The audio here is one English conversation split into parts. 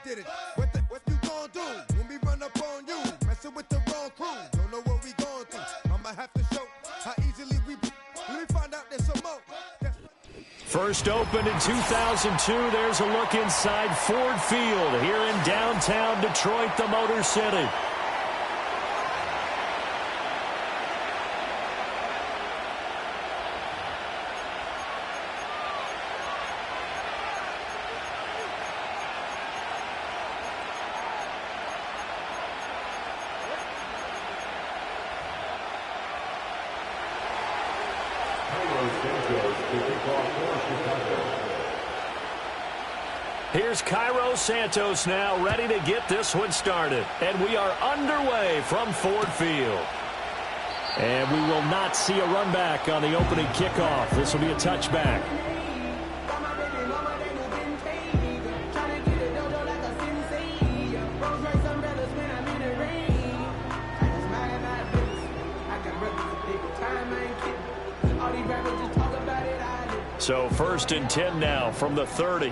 did it. What you gonna do when we run up on you? Messing with the wrong crew. Don't know what we going through. I'ma have to show how easily we. Let me find out there's some more. First opened in 2002. There's a look inside Ford Field here in downtown Detroit, the Motor City. Here's Cairo Santos now ready to get this one started. And we are underway from Ford Field. And we will not see a run back on the opening kickoff. This will be a touchback. So 1st and 10 now from the 30.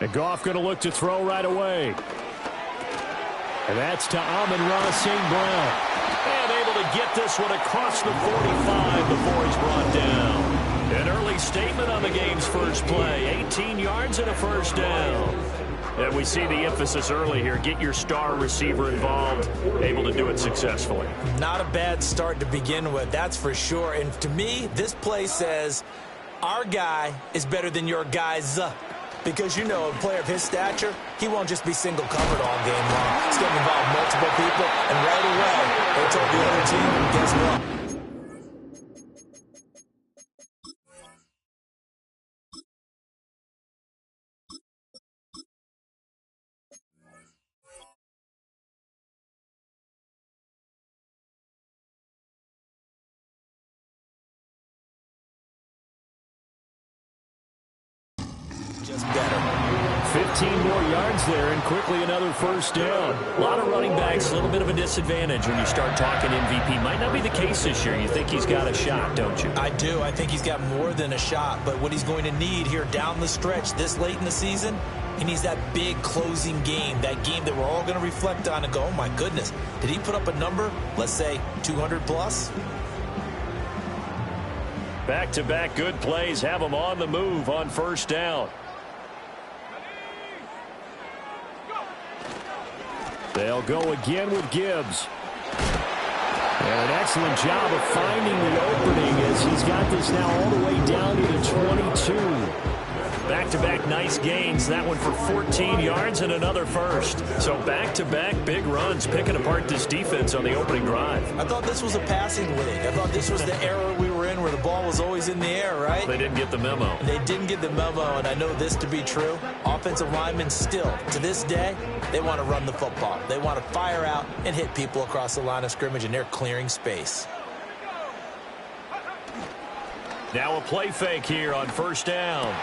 And Goff going to look to throw right away. And that's to Amon-Ra St. Brown. And able to get this one across the 45 before he's brought down. An early statement on the game's first play. 18 yards and a first down. And we see the emphasis early here. Get your star receiver involved. Able to do it successfully. Not a bad start to begin with, that's for sure. And to me, this play says our guy is better than your guys. Because, you know, a player of his stature, he won't just be single covered all game long. He's going to involve multiple people, and right away, they told the other team, guess what? Just better. 15 more yards there, and quickly another first down. A lot of running backs, a little bit of a disadvantage when you start talking MVP. Might not be the case this year. You think he's got a shot, don't you? I do. I think he's got more than a shot. But what he's going to need here down the stretch this late in the season, he needs that big closing game, that game that we're all going to reflect on and go, oh, my goodness, did he put up a number, let's say, 200 plus? Back-to-back good plays have him on the move on first down. They'll go again with Gibbs. And an excellent job of finding the opening as he's got this now all the way down to the 22. Back-to-back nice gains. That one for 14 yards and another first. So back-to-back big runs, picking apart this defense on the opening drive. I thought this was a passing league. I thought this was the era we were in where the ball was always in the air, right? They didn't get the memo. They didn't get the memo, and I know this to be true. Offensive linemen still, to this day, they want to run the football. They want to fire out and hit people across the line of scrimmage, and they're clearing space. Now a play fake here on first down.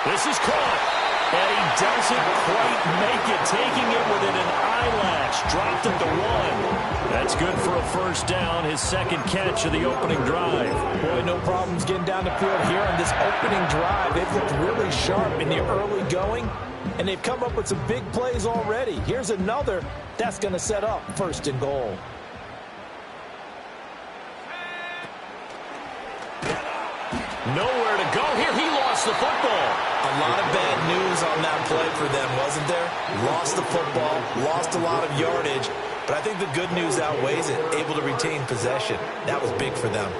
This is caught, and he doesn't quite make it, taking it within an eyelash. Dropped it to 1. That's good for a first down, his second catch of the opening drive. Boy, no problems getting down the field here on this opening drive. They've looked really sharp in the early going, and they've come up with some big plays already. Here's another that's going to set up 1st and goal. Nowhere to go here. He lost the football. A lot of bad news on that play for them, wasn't there? Lost the football, lost a lot of yardage, but I think the good news outweighs it. Able to retain possession. That was big for them.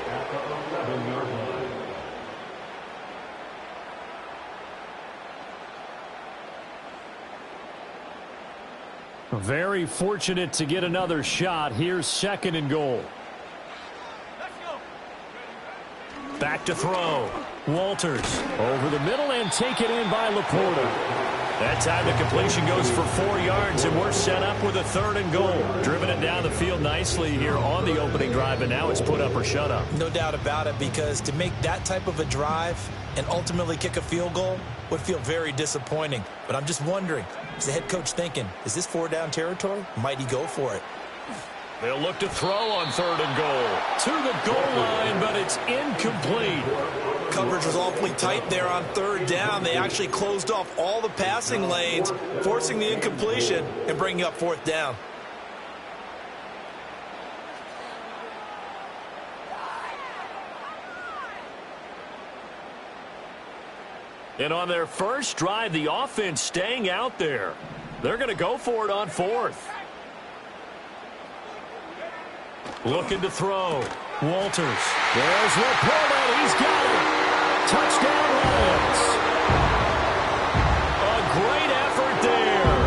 Very fortunate to get another shot. Here's 2nd and goal. Back to throw. Walters over the middle and taken in by Laporta. That time the completion goes for 4 yards, and we're set up with a 3rd and goal. Driven it down the field nicely here on the opening drive, and now it's put up or shut up. No doubt about it, because to make that type of a drive and ultimately kick a field goal would feel very disappointing. But I'm just wondering, is the head coach thinking, is this 4-down territory? Might he go for it? They'll look to throw on 3rd and goal. To the goal line, but it's incomplete. Coverage was awfully tight there on 3rd down. They actually closed off all the passing lanes, forcing the incompletion and bringing up 4th down. And on their first drive, the offense staying out there. They're going to go for it on 4th. Looking to throw. Walters. There's Laporta. He's got it. Touchdown, Lions. A great effort there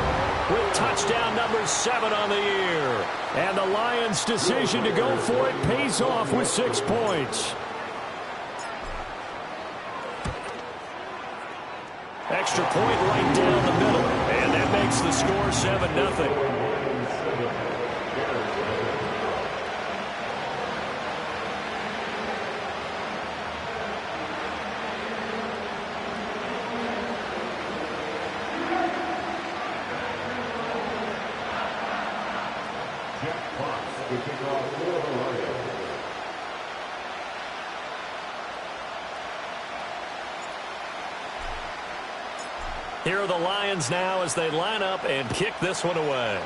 with touchdown number 7 on the year. And the Lions' decision to go for it pays off with 6 points. Extra point right down the middle. And that makes the score 7-0. Here are the Lions now as they line up and kick this one away.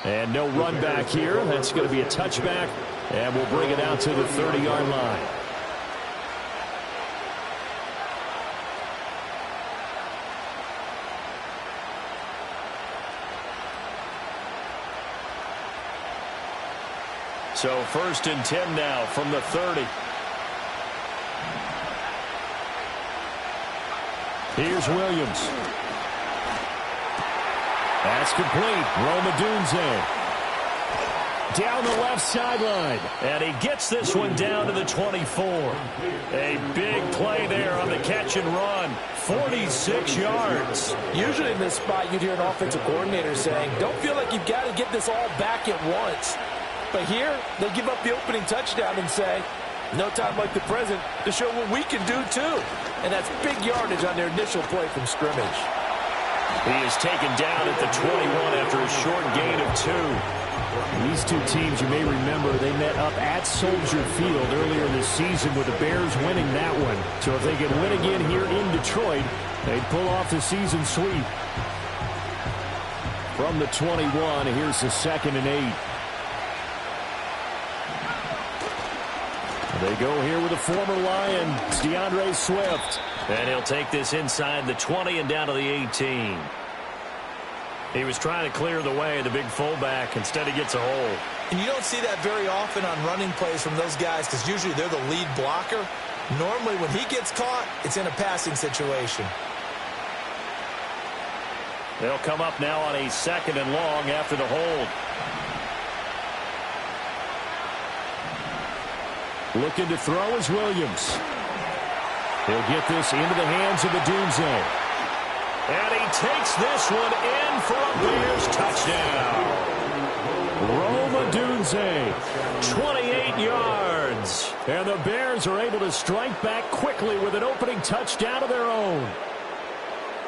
And no run back here. That's going to be a touchback, and we'll bring it out to the 30-yard line. So 1st and 10 now from the 30. Here's Williams. That's complete. Rome Odunze. Down the left sideline. And he gets this one down to the 24. A big play there on the catch and run. 46 yards. Usually in this spot, you'd hear an offensive coordinator saying, don't feel like you've got to get this all back at once. But here, they give up the opening touchdown and say, no time like the present to show what we can do too. And that's big yardage on their initial play from scrimmage. He is taken down at the 21 after a short gain of 2. These two teams, you may remember, they met up at Soldier Field earlier this season with the Bears winning that one. So if they can win again here in Detroit, they'd pull off the season sweep. From the 21, here's the 2nd and 8. They go here with a former Lion, it's DeAndre Swift. And he'll take this inside the 20 and down to the 18. He was trying to clear the way, the big fullback. Instead, he gets a hole. And you don't see that very often on running plays from those guys because usually they're the lead blocker. Normally, when he gets caught, it's in a passing situation. They'll come up now on a 2nd and long after the hold. Looking to throw is Williams. He'll get this into the hands of Odunze. And he takes this one in for a Bears touchdown. Rome Odunze, 28 yards. And the Bears are able to strike back quickly with an opening touchdown of their own.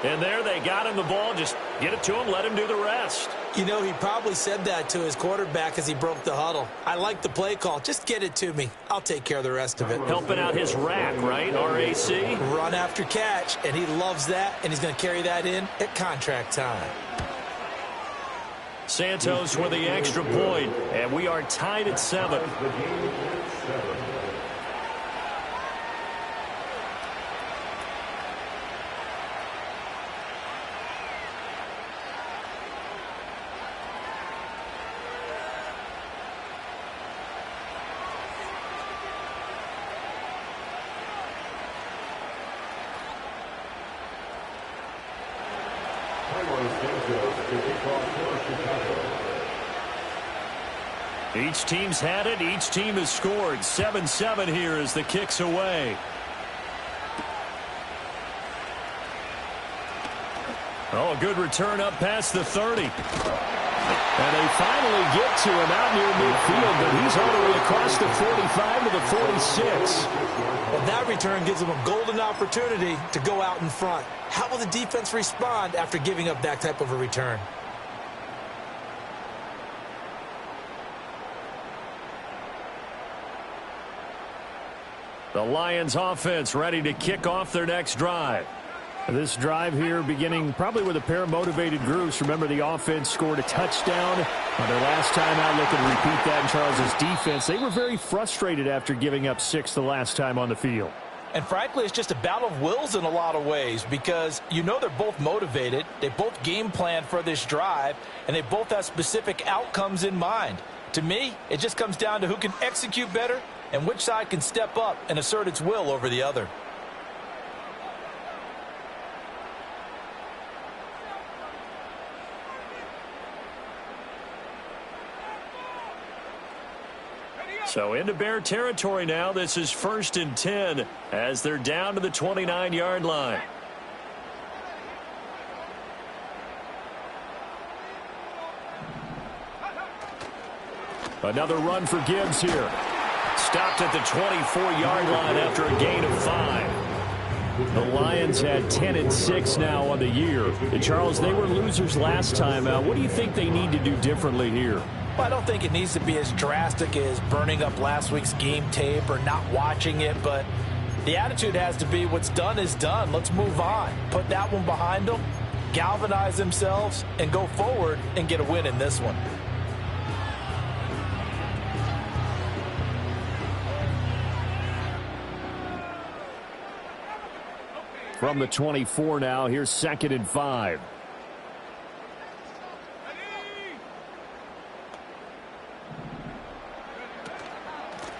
And there they got him the ball. Just get it to him, let him do the rest. You know, he probably said that to his quarterback as he broke the huddle. I like the play call. Just get it to me. I'll take care of the rest of it. Helping out his rack, right? RAC? Run after catch, and he loves that, and he's going to carry that in at contract time. Santos with the extra point, and we are tied at 7. Each team's had it. Each team has scored. 7-7 here as the kick's away. Oh, a good return up past the 30. And they finally get to him out near midfield, but he's all the way across the 45 to the 46. Well, that return gives them a golden opportunity to go out in front. How will the defense respond after giving up that type of a return? The Lions offense ready to kick off their next drive. This drive here beginning probably with a pair of motivated groups. Remember, the offense scored a touchdown on their last time out. Looking to repeat that in Charles' defense. They were very frustrated after giving up 6 the last time on the field. And frankly, it's just a battle of wills in a lot of ways because you know they're both motivated. They both game plan for this drive, and they both have specific outcomes in mind. To me, it just comes down to who can execute better and which side can step up and assert its will over the other. So into Bear territory now. This is 1st and 10 as they're down to the 29-yard line. Another run for Gibbs here. Stopped at the 24-yard line after a gain of 5. The Lions had 10-6 now on the year. And Charles, they were losers last time out. What do you think they need to do differently here? Well, I don't think it needs to be as drastic as burning up last week's game tape or not watching it, but the attitude has to be what's done is done. Let's move on. Put that one behind them, galvanize themselves, and go forward and get a win in this one. From the 24 now, here's 2nd and 5.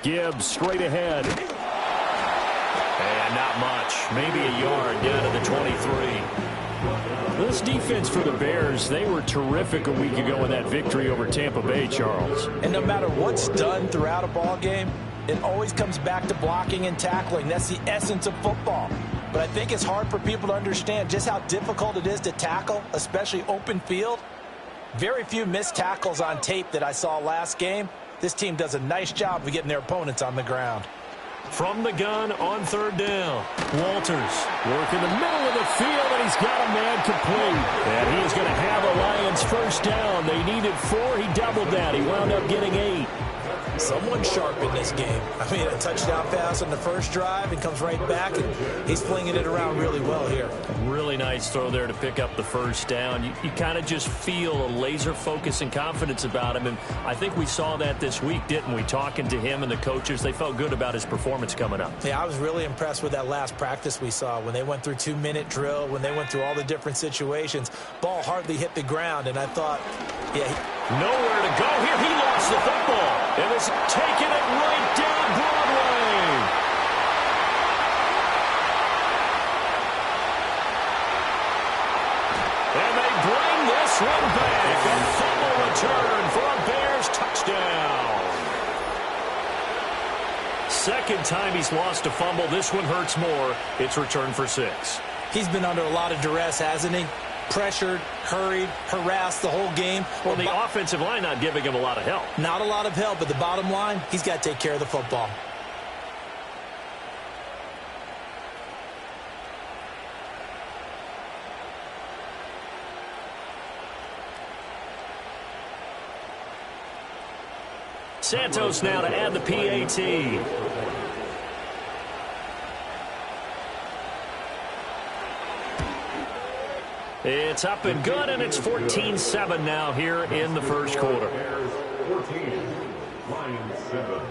Gibbs straight ahead. And not much. Maybe a yard down to the 23. This defense for the Bears, they were terrific a week ago in that victory over Tampa Bay, Charles. And no matter what's done throughout a ball game, it always comes back to blocking and tackling. That's the essence of football. But I think it's hard for people to understand just how difficult it is to tackle, especially open field. Very few missed tackles on tape that I saw last game. This team does a nice job of getting their opponents on the ground. From the gun on 3rd down. Walters working the middle of the field, and he's got a man complete. And he is going to have a Lions 1st down. They needed 4. He doubled that. He wound up getting 8. Someone sharp in this game. I mean, a touchdown pass on the first drive and comes right back, and he's flinging it around really well here. Really nice throw there to pick up the 1st down. You kind of just feel a laser focus and confidence about him, and I think we saw that this week, didn't we? Talking to him and the coaches, they felt good about his performance coming up. Yeah, I was really impressed with that last practice we saw when they went through 2-minute drill, when they went through all the different situations. Ball hardly hit the ground, and I thought, yeah. Nowhere to go here. He lost the football. It was taking it right down Broadway. And they bring this one back. A fumble return for a Bears touchdown. 2nd time he's lost a fumble. This one hurts more. It's returned for 6. He's been under a lot of duress, hasn't he? Pressured, hurried, harassed the whole game. Well, the offensive line not giving him a lot of help. Not a lot of help, but the bottom line, he's got to take care of the football. Santos now to add the PAT. It's up and good, and it's 14-7 now here in the 1st quarter. 14, Lions 7.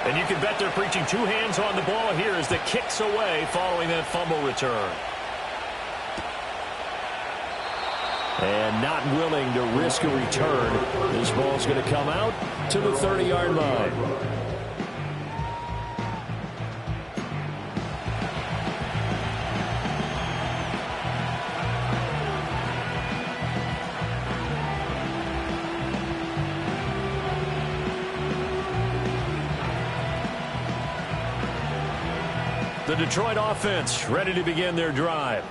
And you can bet they're preaching 2 hands on the ball here as the kick's away following that fumble return. And not willing to risk a return. This ball's going to come out to the 30-yard line. The Detroit offense ready to begin their drive.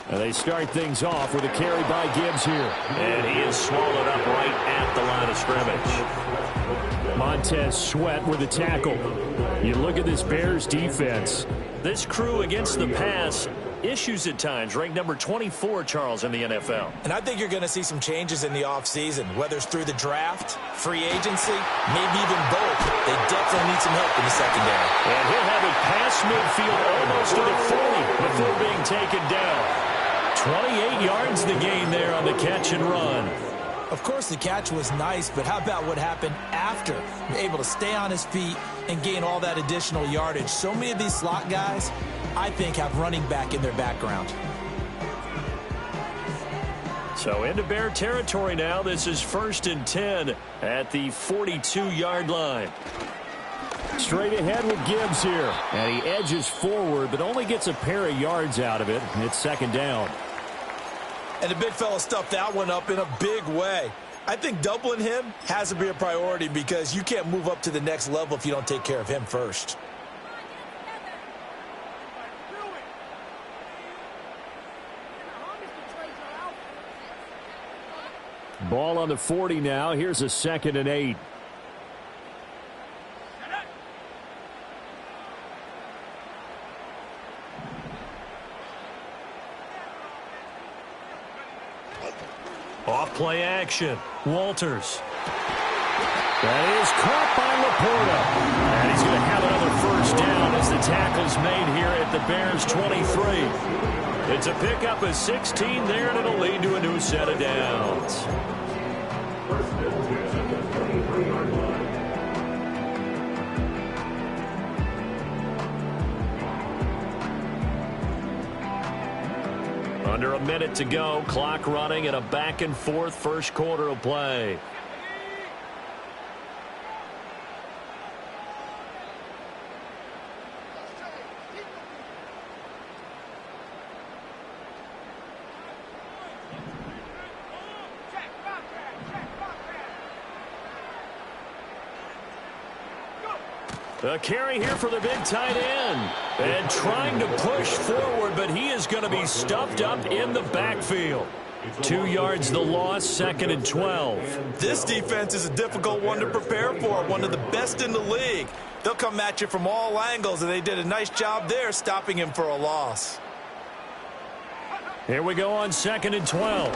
And they start things off with a carry by Gibbs here. And he is swallowed up right at the line of scrimmage. Montez Sweat with a tackle. You look at this Bears defense. This crew against the pass, issues at times, ranked number 24, Charles, in the NFL. And I think you're going to see some changes in the offseason, whether it's through the draft, free agency, maybe even both. They definitely need some help in the secondary. And he'll have it past midfield almost to the 40 before being taken down. 28 yards the gain there on the catch and run. Of course, the catch was nice, but how about what happened after? Able to stay on his feet and gain all that additional yardage. So many of these slot guys, I think, have running back in their background. So into Bear territory now. This is 1st and 10 at the 42-yard line. Straight ahead with Gibbs here. And he edges forward, but only gets a pair of yards out of it. It's 2nd down. And the big fella stuffed that one up in a big way. I think doubling him has to be a priority because you can't move up to the next level if you don't take care of him first. Ball on the 40 now. Here's a 2nd and 8. Off play action. Walters. That is caught by Laporta. And he's going to have another 1st down as the tackle's made here at the Bears 23. It's a pickup of 16 there, and it'll lead to a new set of downs. Under a minute to go, clock running, and a back-and-forth first quarter of play. A carry here for the big tight end. And trying to push forward, but he is going to be stuffed up in the backfield. 2 yards the loss, 2nd and 12. This defense is a difficult one to prepare for, one of the best in the league. They'll come at you from all angles, and they did a nice job there stopping him for a loss. Here we go on 2nd and 12.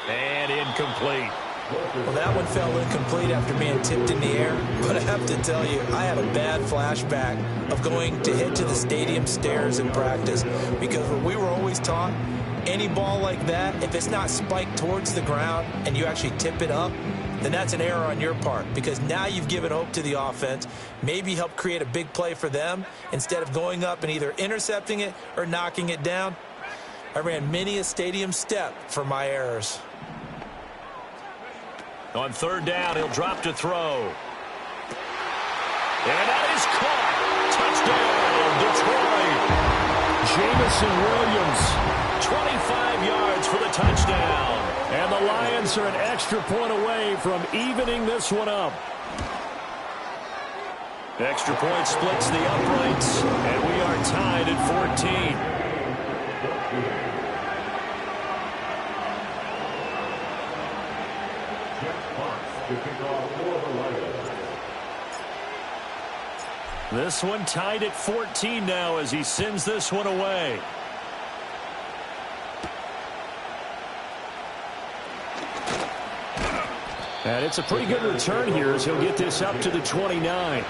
And incomplete. Well, that one fell incomplete after being tipped in the air. But I have to tell you, I had a bad flashback of going to head to the stadium stairs in practice. Because what we were always taught, any ball like that, if it's not spiked towards the ground and you actually tip it up, then that's an error on your part. Because now you've given hope to the offense, maybe help create a big play for them, instead of going up and either intercepting it or knocking it down. I ran many a stadium step for my errors. On 3rd down, he'll drop to throw. And that is caught. Touchdown, Detroit. Jamison Williams, 25 yards for the touchdown. And the Lions are an extra point away from evening this one up. Extra point splits the uprights, and we are tied at 14. This one tied at 14 now as he sends this one away. And it's a pretty good return here as he'll get this up to the 29.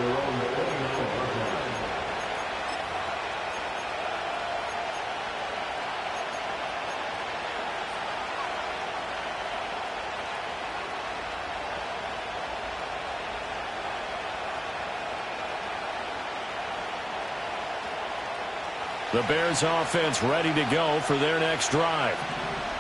The Bears offense ready to go for their next drive.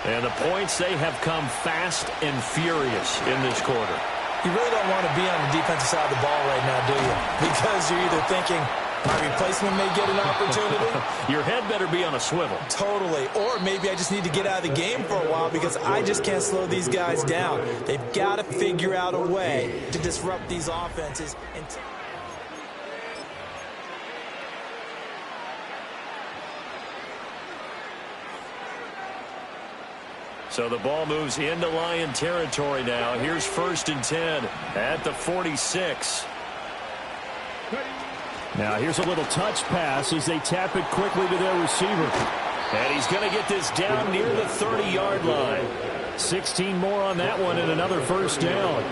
And the points, they have come fast and furious in this quarter. You really don't want to be on the defensive side of the ball right now, do you? Because you're either thinking, My replacement may get an opportunity. Your head better be on a swivel. Totally. Or maybe I just need to get out of the game for a while because I just can't slow these guys down. They've got to figure out a way to disrupt these offenses. So the ball moves into Lion territory now. Here's 1st and 10 at the 46. Now here's a little touch pass as they tap it quickly to their receiver. And he's going to get this down near the 30-yard line. 16 more on that one and another first down.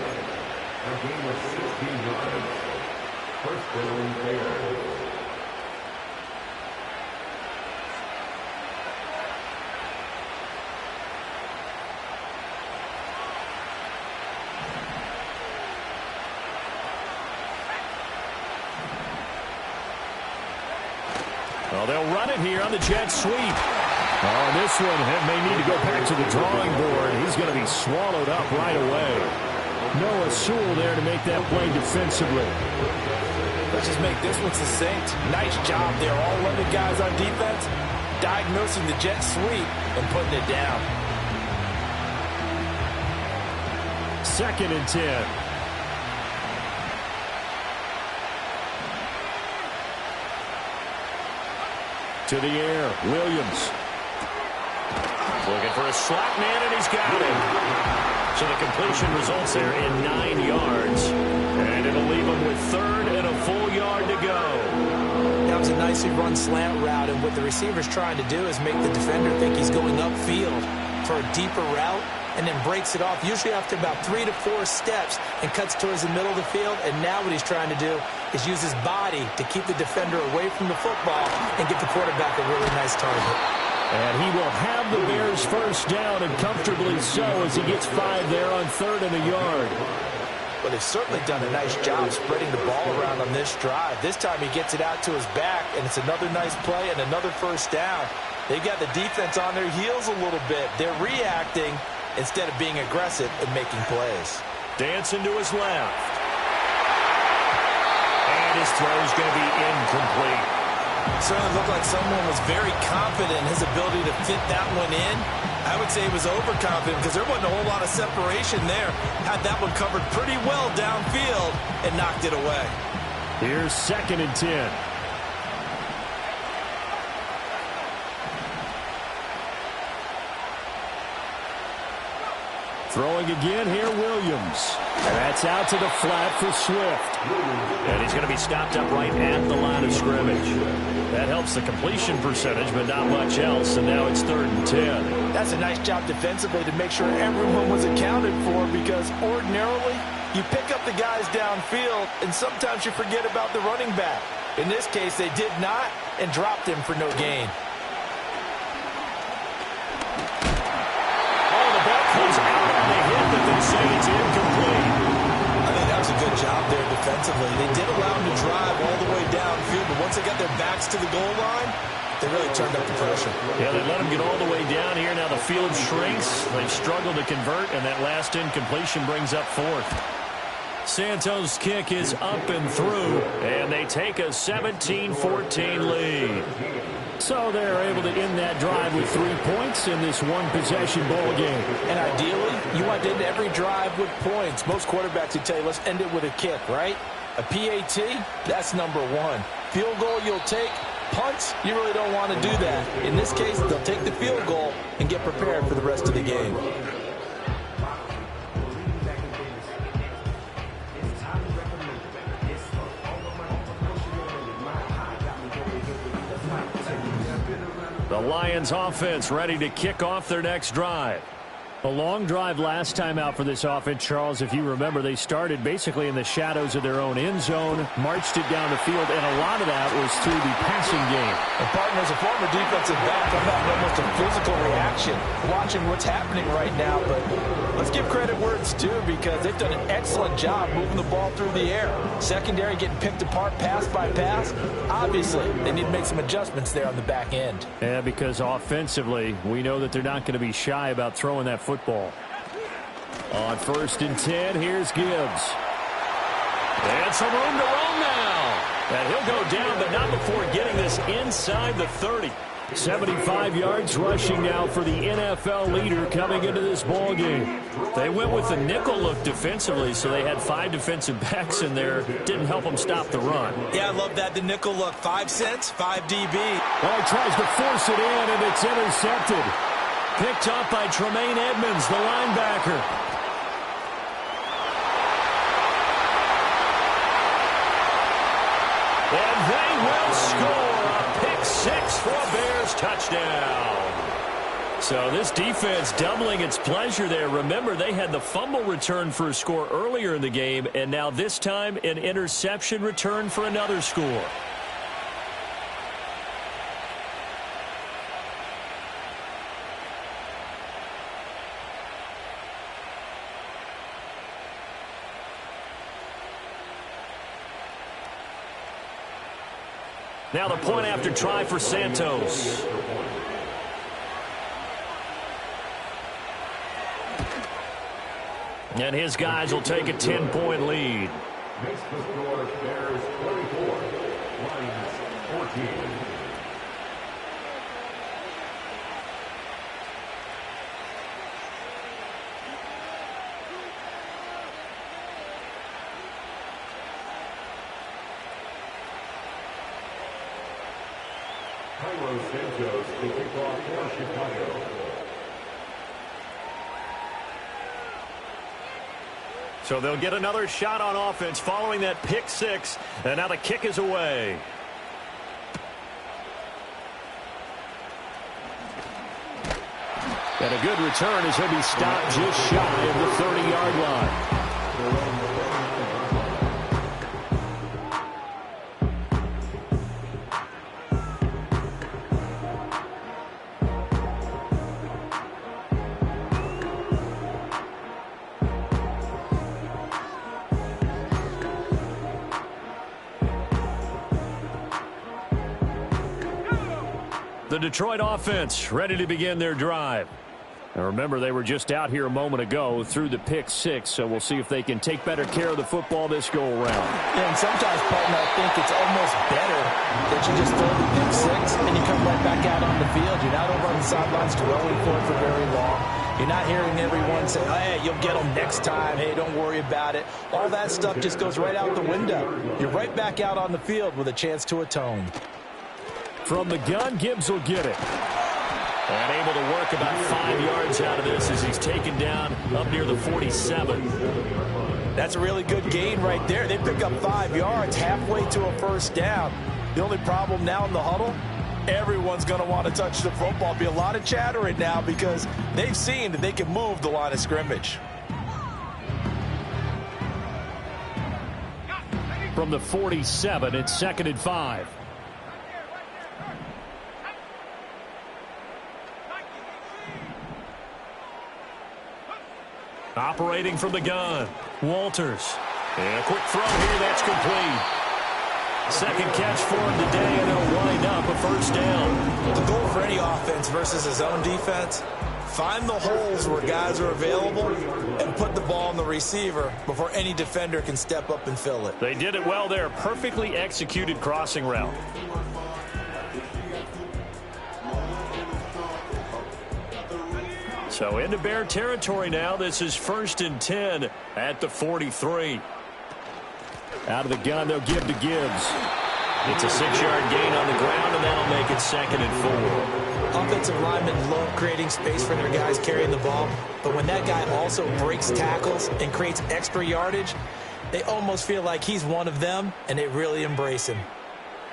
Well, they'll run it here on the jet sweep. Oh, this one may need to go back to the drawing board. He's going to be swallowed up right away. Noah Sewell there to make that play defensively. Let's just make this one succinct. Nice job there. All 11 guys on defense diagnosing the jet sweep and putting it down. 2nd and 10. To the air, Williams. Looking for a slot man, and he's got it. So the completion results there in 9 yards. And it'll leave him with 3rd and a full yard to go. That was a nicely run slant route, and what the receiver's trying to do is make the defender think he's going upfield for a deeper route, and then breaks it off, usually after about 3 to 4 steps, and cuts towards the middle of the field. And now what he's trying to do is use his body to keep the defender away from the football and give the quarterback a really nice target. And he will have the Bears first down, and comfortably so, as he gets 5 there on 3rd and a yard. Well, they've certainly done a nice job spreading the ball around on this drive. This time he gets it out to his back, and it's another nice play and another first down. They've got the defense on their heels a little bit. They're reacting instead of being aggressive and making plays. Dancing to his left. And his throw is going to be incomplete. Certainly looked like someone was very confident in his ability to fit that one in. I would say he was overconfident because there wasn't a whole lot of separation there. Had that one covered pretty well downfield and knocked it away. Here's 2nd and 10. Throwing again here, Williams. And that's out to the flat for Swift. And he's going to be stopped up right at the line of scrimmage. That helps the completion percentage, but not much else. And now it's 3rd and 10. That's a nice job defensively to make sure everyone was accounted for, because ordinarily you pick up the guys downfield and sometimes you forget about the running back. In this case, they did not and dropped him for no gain. Oh, the ball comes out on the hit, but they say it's incomplete. I think that was a good job there defensively. They did allow him to drive all the way downfield, but once they got their backs to the goal line, they really turned up the pressure. Yeah, they let him get all the way down here. Now the field shrinks. They've struggled to convert, and that last incompletion brings up 4th. Santos' kick is up and through, and they take a 17-14 lead. So they're able to end that drive with 3 points in this one-possession ball game. And ideally, you want to end every drive with points. Most quarterbacks would tell you, let's end it with a kick, right? A PAT, that's number 1. Field goal you'll take. Punts, you really don't want to do that. In this case, they'll take the field goal and get prepared for the rest of the game. The Lions offense ready to kick off their next drive. A long drive last time out for this offense, Charles. If you remember, they started basically in the shadows of their own end zone, marched it down the field, and a lot of that was through the passing game. And partner, as a former defensive back, I'm having almost a physical reaction watching what's happening right now. But let's give credit where it's due, because they've done an excellent job moving the ball through the air. Secondary getting picked apart pass by pass. Obviously, they need to make some adjustments there on the back end. Yeah, because offensively, we know that they're not going to be shy about throwing that football. On 1st and 10, here's Gibbs. And some room to run now. And he'll go down, but not before getting this inside the 30. 75 yards rushing now for the NFL leader coming into this ball game. They went with the nickel look defensively, so they had 5 defensive backs in there. Didn't help them stop the run. Yeah, I love that. The nickel look. 5 cents, 5 DB. Oh, he tries to force it in, and it's intercepted. Picked up by Tremaine Edmonds, the linebacker. And they will score a pick 6 for a Bears touchdown. So this defense doubling its pleasure there. Remember, they had the fumble return for a score earlier in the game, and now this time an interception return for another score. Now the point after try for Santos. And his guys will take a 10-point lead. Makes the score Bears 34, Lions 14. Cairo Santos will kick off for Chicago. So they'll get another shot on offense following that pick 6. And now the kick is away. And a good return as he'll be stopped just shy of the 30-yard line. The Detroit offense ready to begin their drive. Now remember, they were just out here a moment ago through the pick 6, so we'll see if they can take better care of the football this go-around. Yeah, and sometimes, partner, I think it's almost better that you just throw the pick 6 and you come right back out on the field. You're not over on the sidelines dwelling for it for very long. You're not hearing everyone say, hey, you'll get them next time. Hey, don't worry about it. All that stuff just goes right out the window. You're right back out on the field with a chance to atone. From the gun, Gibbs will get it. And able to work about 5 yards out of this as he's taken down up near the 47. That's a really good gain right there. They pick up 5 yards halfway to a first down. The only problem now in the huddle, everyone's going to want to touch the football. Be a lot of chattering now because they've seen that they can move the line of scrimmage. From the 47, it's 2nd and 5. Operating from the gun, Walters. And a quick throw here, that's complete. Second catch for him today, and he'll wind up a first down. The goal for any offense versus his own defense, find the holes where guys are available and put the ball on the receiver before any defender can step up and fill it. They did it well there. Perfectly executed crossing route. So into Bear territory now. This is 1st and 10 at the 43. Out of the gun, they'll give to Gibbs. It's a 6-yard gain on the ground, and that'll make it 2nd and 4. Offensive linemen love creating space for their guys carrying the ball, but when that guy also breaks tackles and creates extra yardage, they almost feel like he's one of them, and they really embrace him.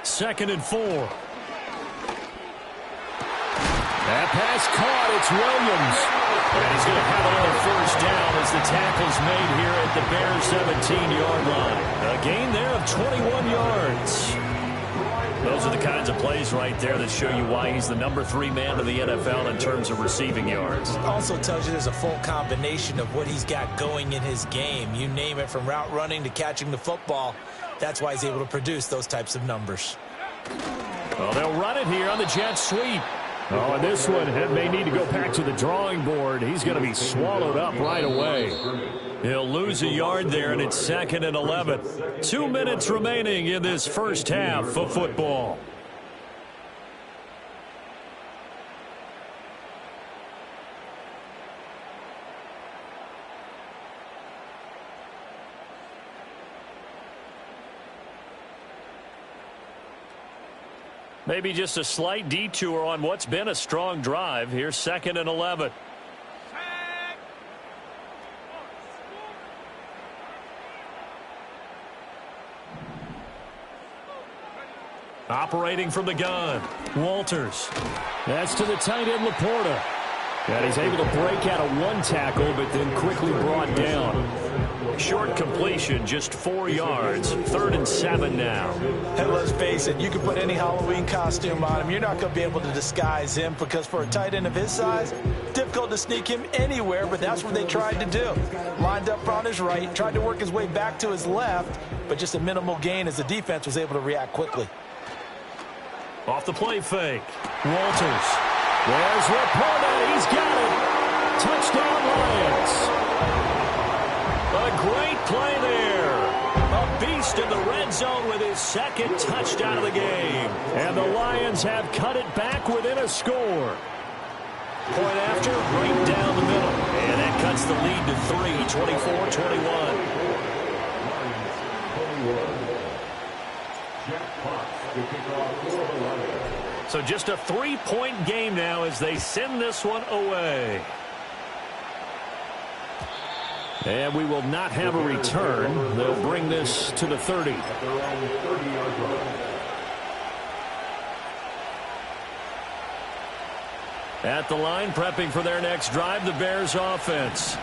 2nd and 4. That pass caught. It's Williams. And he's going to have another first down as the tackle's made here at the Bears 17-yard line. A gain there of 21 yards. Those are the kinds of plays right there that show you why he's the number 3 man in the NFL in terms of receiving yards. It also tells you there's a full combination of what he's got going in his game. You name it, from route running to catching the football. That's why he's able to produce those types of numbers. Well, they'll run it here on the jet sweep. Oh, and this one may need to go back to the drawing board. He's going to be swallowed up right away. He'll lose a yard there, and it's 2nd and 11. 2 minutes remaining in this first half of football. Maybe just a slight detour on what's been a strong drive. Here's 2nd and 11. Operating from the gun, Walters. That's to the tight end, Laporta. And he's able to break out of one tackle, but then quickly brought down. Short completion, just 4 yards. 3rd and 7 now. And let's face it, you can put any Halloween costume on him. You're not going to be able to disguise him because for a tight end of his size, difficult to sneak him anywhere, but that's what they tried to do. Lined up on his right, tried to work his way back to his left, but just a minimal gain as the defense was able to react quickly. Off the play fake, Walters. There's Laporta. He's got it. Touchdown, Lions. A great play there. A beast in the red zone with his 2nd touchdown of the game. And the Lions have cut it back within a score. Point after, right down the middle. And that cuts the lead to 3, 24-21. Jack Fox to kick off for the Lions. So just a 3-point game now as they send this one away. And we will not have a return. They'll bring this to the 30. At their own 30-yard line. At the line, prepping for their next drive, the Bears offense.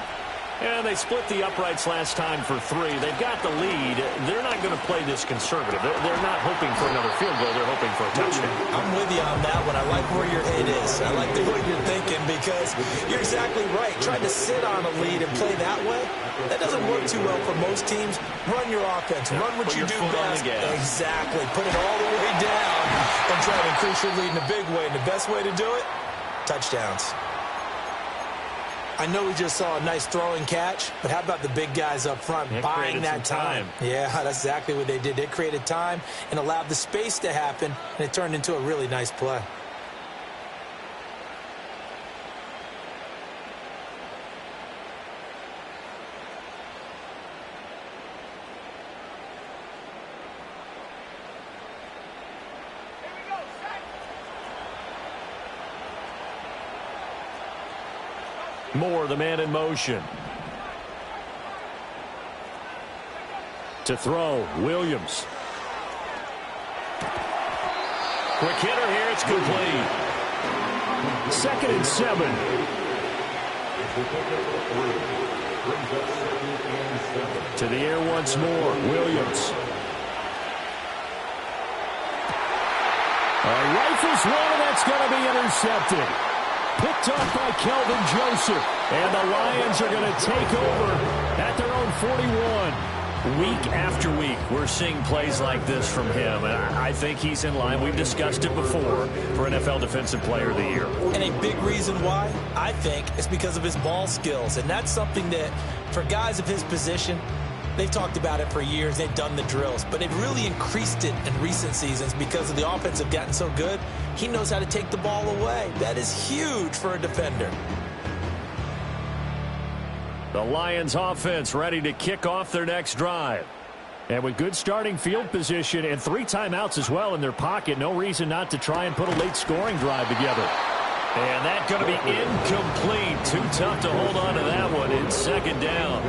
And they split the uprights last time for 3. They've got the lead. They're not going to play this conservative. They're not hoping for another field goal. They're hoping for a touchdown. I'm with you on that one. I like where your head is. I like the way you're thinking because you're exactly right. Trying to sit on a lead and play that way, that doesn't work too well for most teams. Run your offense. Run what you do best. Exactly. Put it all the way down and try to increase your lead in a big way. And the best way to do it, touchdowns. I know we just saw a nice throwing catch, but how about the big guys up front buying that time? Yeah, that's exactly what they did. They created time and allowed the space to happen, and it turned into a really nice play. Moore, the man in motion. To throw, Williams. Quick hitter here, it's complete. 2nd and 7. To the air once more, Williams. Rifles one, and that's going to be intercepted. Picked up by Kelvin Joseph. And the Lions are going to take over at their own 41. Week after week, we're seeing plays like this from him. And I think he's in line. We've discussed it before for NFL Defensive Player of the Year. And a big reason why, I think, is because of his ball skills. And that's something that, for guys of his position, they've talked about it for years. They've done the drills. But they've really increased it in recent seasons because of the offense have gotten so good. He knows how to take the ball away. That is huge for a defender. The Lions offense ready to kick off their next drive. And with good starting field position and 3 timeouts as well in their pocket, no reason not to try and put a late scoring drive together. And that's going to be incomplete. Too tough to hold on to that one. It's 2nd down.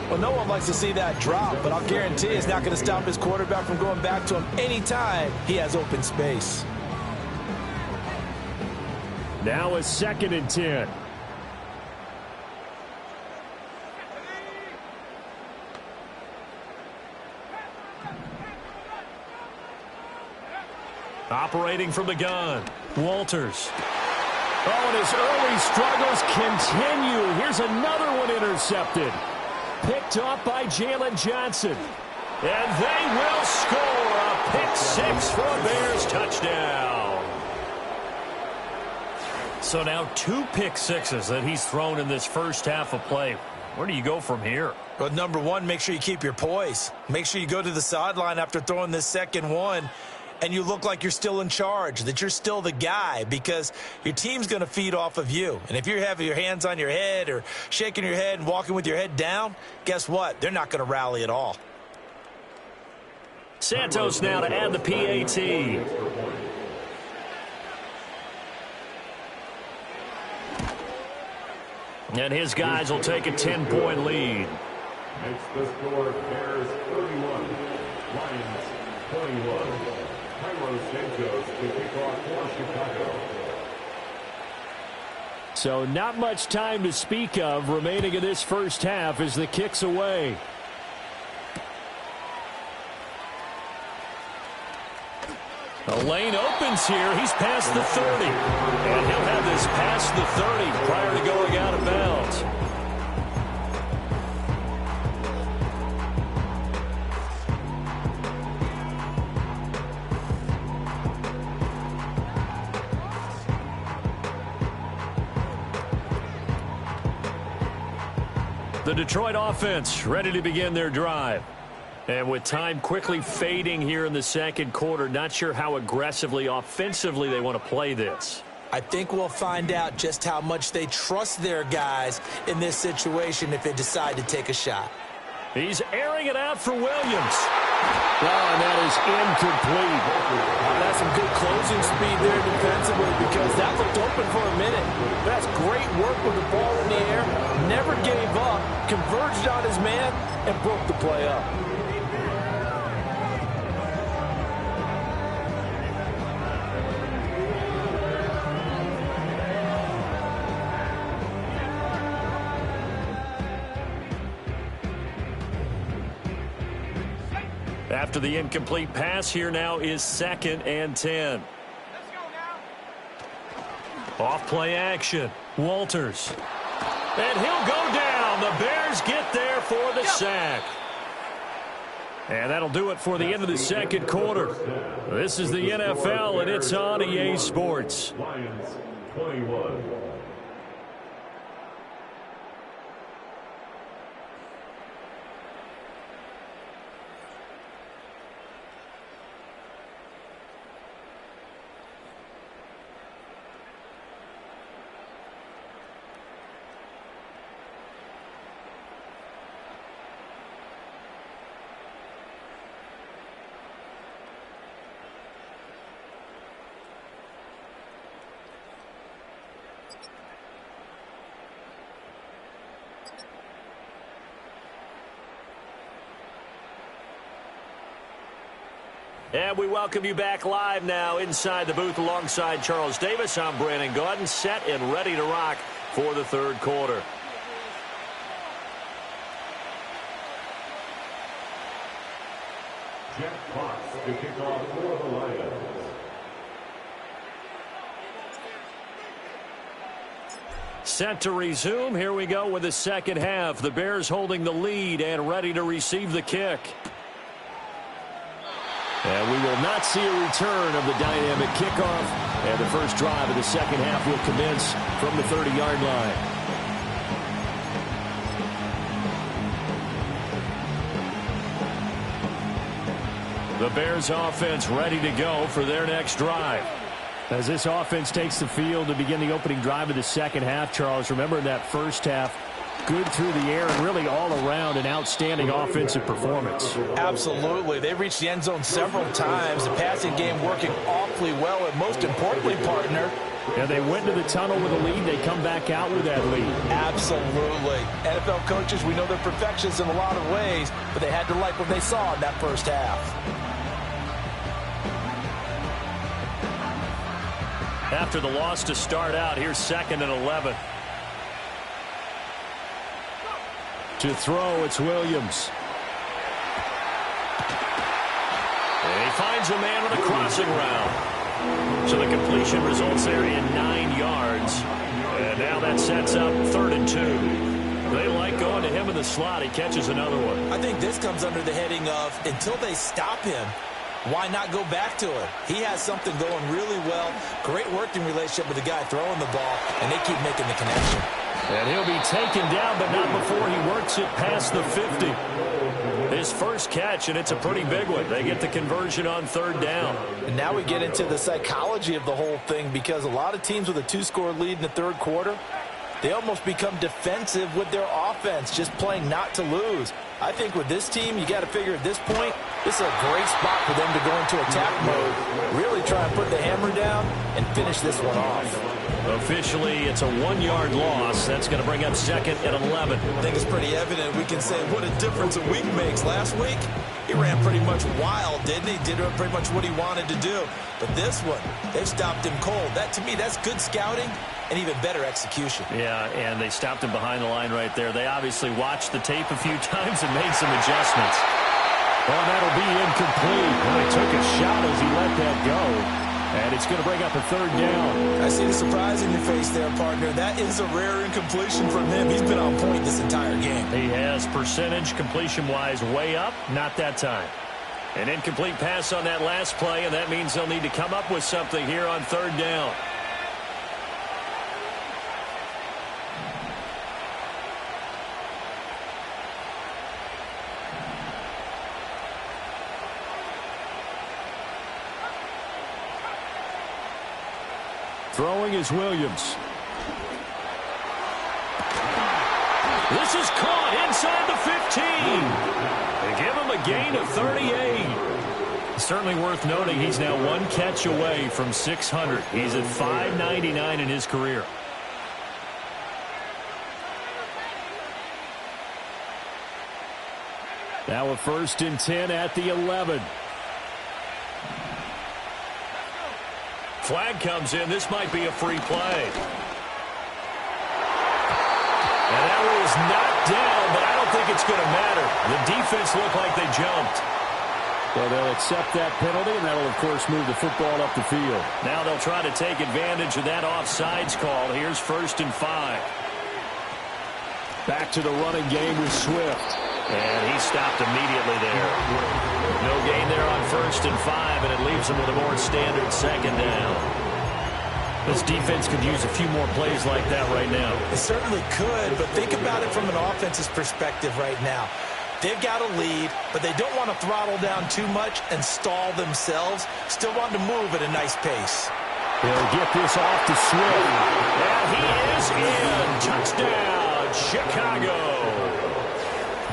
Well, no one likes to see that drop, but I'll guarantee it's not going to stop his quarterback from going back to him anytime he has open space. Now a 2nd and 10. Operating from the gun, Walters. Oh, and his early struggles continue. Here's another one intercepted. Picked up by Jalen Johnson. And they will score a pick 6 for a Bears touchdown. So now 2 pick sixes that he's thrown in this first half of play. Where do you go from here? Well, number one, make sure you keep your poise. Make sure you go to the sideline after throwing this second one, and you look like you're still in charge, that you're still the guy, because your team's going to feed off of you. And if you're having your hands on your head or shaking your head and walking with your head down, guess what? They're not going to rally at all. Santos now to add the PAT. And his guys will take a 10-point lead. Makes the score Bears 31, Lions 21. Cairo Santos to kick off for Chicago. So not much time to speak of remaining in this first half as the kick's away. The lane opens here. He's past the 30. And he'll have this past the 30 prior to going out of bounds. The Detroit offense ready to begin their drive. And with time quickly fading here in the second quarter, not sure how aggressively, offensively they want to play this. I think we'll find out just how much they trust their guys in this situation if they decide to take a shot. He's airing it out for Williams. Oh, and that is incomplete. That's some good closing speed there defensively, because that looked open for a minute. That's great work with the ball in the air. Never gave up, converged on his man, and broke the play up. After the incomplete pass, here now is 2nd and 10. Off play action. Walters. And he'll go down. The Bears get there for the sack. And that'll do it for the end of the second quarter. This is the NFL, and it's on EA Sports. Lions 21. And we welcome you back live now inside the booth alongside Charles Davis. I'm Brandon Gaudin, set and ready to rock for the third quarter. Jeff Fox to kick off for the Lions. Set to resume. Here we go with the second half. The Bears holding the lead and ready to receive the kick. And we will not see a return of the dynamic kickoff. And the first drive of the second half will commence from the 30-yard line. The Bears offense ready to go for their next drive. As this offense takes the field to begin the opening drive of the second half, Charles, remember in that first half, good through the air and really all around an outstanding offensive performance. Absolutely. They reached the end zone several times. The passing game working awfully well, and most importantly, partner, and they went to the tunnel with a lead. They come back out with that lead. Absolutely. NFL coaches, we know they're perfectionists in a lot of ways, but they had to like what they saw in that first half. After the loss to start out, here's 2nd and 11. To throw, it's Williams. And he finds a man with a crossing route. So the completion results there in 9 yards. And now that sets up 3rd and 2. They like going to him in the slot. He catches another one. I think this comes under the heading of, until they stop him, why not go back to it? He has something going really well. Great working relationship with the guy throwing the ball, and they keep making the connection. And he'll be taken down, but not before he works it past the 50. His first catch, and it's a pretty big one. They get the conversion on third down. And now we get into the psychology of the whole thing, because a lot of teams with a 2-score lead in the third quarter, they almost become defensive with their offense, just playing not to lose. I think with this team, you got to figure at this point, this is a great spot for them to go into attack mode, really try and put the hammer down and finish this one off. Officially, it's a 1-yard loss. That's going to bring up second and 11. I think it's pretty evident. We can say what a difference a week makes. Last week, he ran pretty much wild, didn't he? Did pretty much what he wanted to do. But this one, they've stopped him cold. That, to me, that's good scouting and even better execution. Yeah, and they stopped him behind the line right there. They obviously watched the tape a few times and made some adjustments. Well, that'll be incomplete. And they took a shot as he let that go. And it's going to bring up a third down. I see the surprise in your face there, partner. That is a rare incompletion from him. He's been on point this entire game. He has percentage completion-wise way up. Not that time. An incomplete pass on that last play, and that means they'll need to come up with something here on third down. Throwing is Williams. This is caught inside the 15. They give him a gain of 38. Certainly worth noting he's now one catch away from 600. He's at 599 in his career. Now a 1st and 10 at the 11. Flag comes in. This might be a free play. And that was knocked down, but I don't think it's going to matter. The defense looked like they jumped. Well, they'll accept that penalty, and that'll, of course, move the football up the field. Now they'll try to take advantage of that offsides call. Here's 1st and 5. Back to the running game with Swift. And he stopped immediately there. No gain there on 1st and 5, and it leaves him with a more standard second down. This defense could use a few more plays like that right now. It certainly could, but think about it from an offense's perspective right now. They've got a lead, but they don't want to throttle down too much and stall themselves. Still want to move at a nice pace. They'll get this off to Swift. And he is in. Touchdown, Chicago.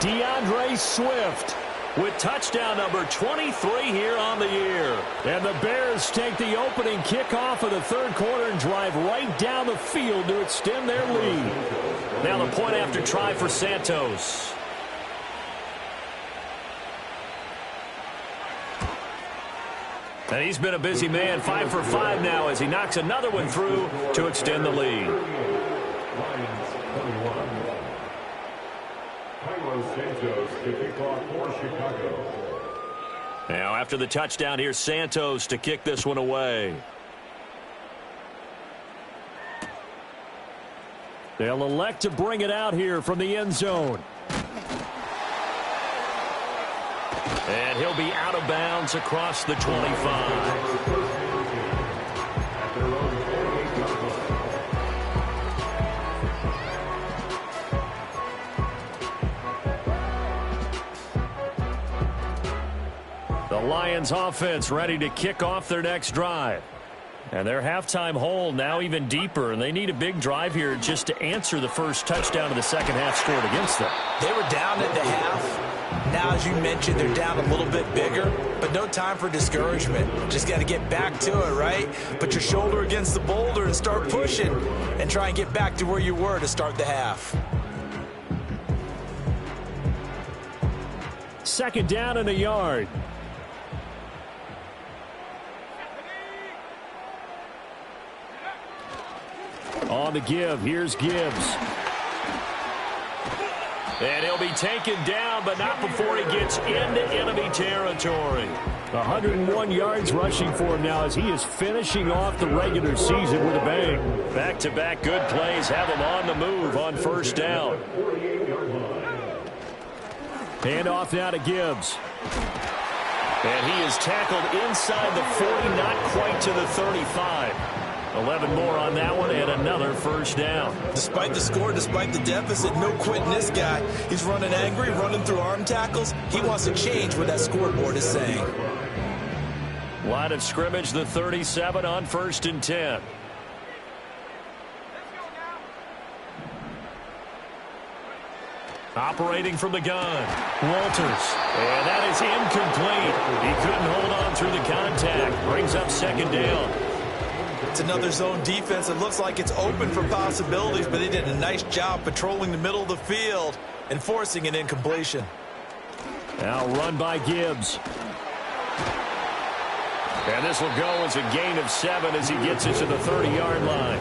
DeAndre Swift with touchdown number 23 here on the year. And the Bears take the opening kickoff of the third quarter and drive right down the field to extend their lead. Now the point after try for Santos. And he's been a busy man, 5 for 5 now as he knocks another one through to extend the lead. Santos to kick off for Chicago. Now after the touchdown, here's Santos to kick this one away. They'll elect to bring it out here from the end zone. And he'll be out of bounds across the 25. The Lions offense ready to kick off their next drive. And their halftime hole now even deeper, and they need a big drive here just to answer the first touchdown of the second half scored against them. They were down at the half. Now, as you mentioned, they're down a little bit bigger, but no time for discouragement. Just got to get back to it, right? Put your shoulder against the boulder and start pushing and try and get back to where you were to start the half. Second down and a yard. On the give, here's Gibbs. And he'll be taken down, but not before he gets into enemy territory. 101 yards rushing for him now as he is finishing off the regular season with a bang. Back-to-back good plays have him on the move on first down. Hand off now to Gibbs. And he is tackled inside the 40, not quite to the 35. 11 more on that one, and another first down. Despite the score, despite the deficit, no quitting this guy. He's running angry, running through arm tackles. He wants to change what that scoreboard is saying. Line of scrimmage, the 37 on 1st and 10. Operating from the gun, Walters. And that is incomplete. He couldn't hold on through the contact. Brings up 2nd down. It's another zone defense. It looks like it's open for possibilities, but they did a nice job patrolling the middle of the field and forcing an incompletion. Now run by Gibbs. And this will go as a gain of 7 as he gets it to the 30-yard line.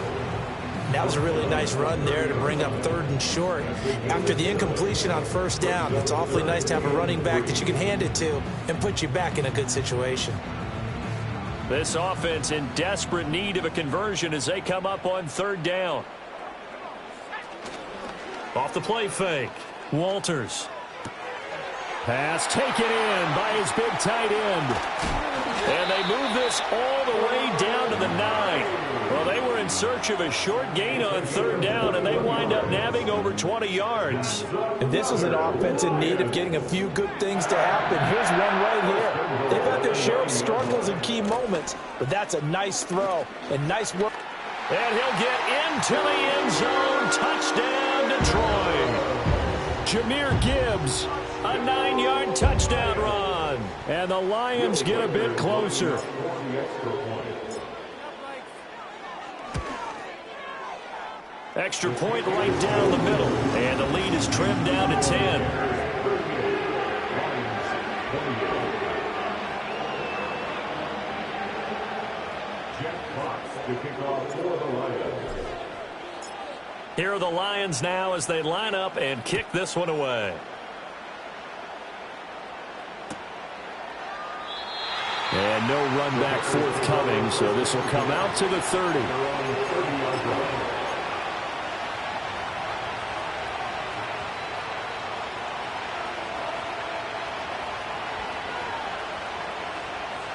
That was a really nice run there to bring up 3rd and short. After the incompletion on 1st down, it's awfully nice to have a running back that you can hand it to and put you back in a good situation. This offense in desperate need of a conversion as they come up on 3rd down. Off the play fake, Walters. Pass taken in by his big tight end. And they move this all the way down to the 9. Well, they were in search of a short gain on 3rd down, and they wind up nabbing over 20 yards. And this was an offense in need of getting a few good things to happen. Here's one right here. They've had their share of struggles in key moments, but that's a nice throw and nice work. And he'll get into the end zone. Touchdown, Detroit. Jahmyr Gibbs, a 9-yard touchdown run. And the Lions get a bit closer. Extra point right down the middle. And the lead is trimmed down to 10. Here are the Lions now as they line up and kick this one away. And no run back forthcoming, so this will come out to the 30.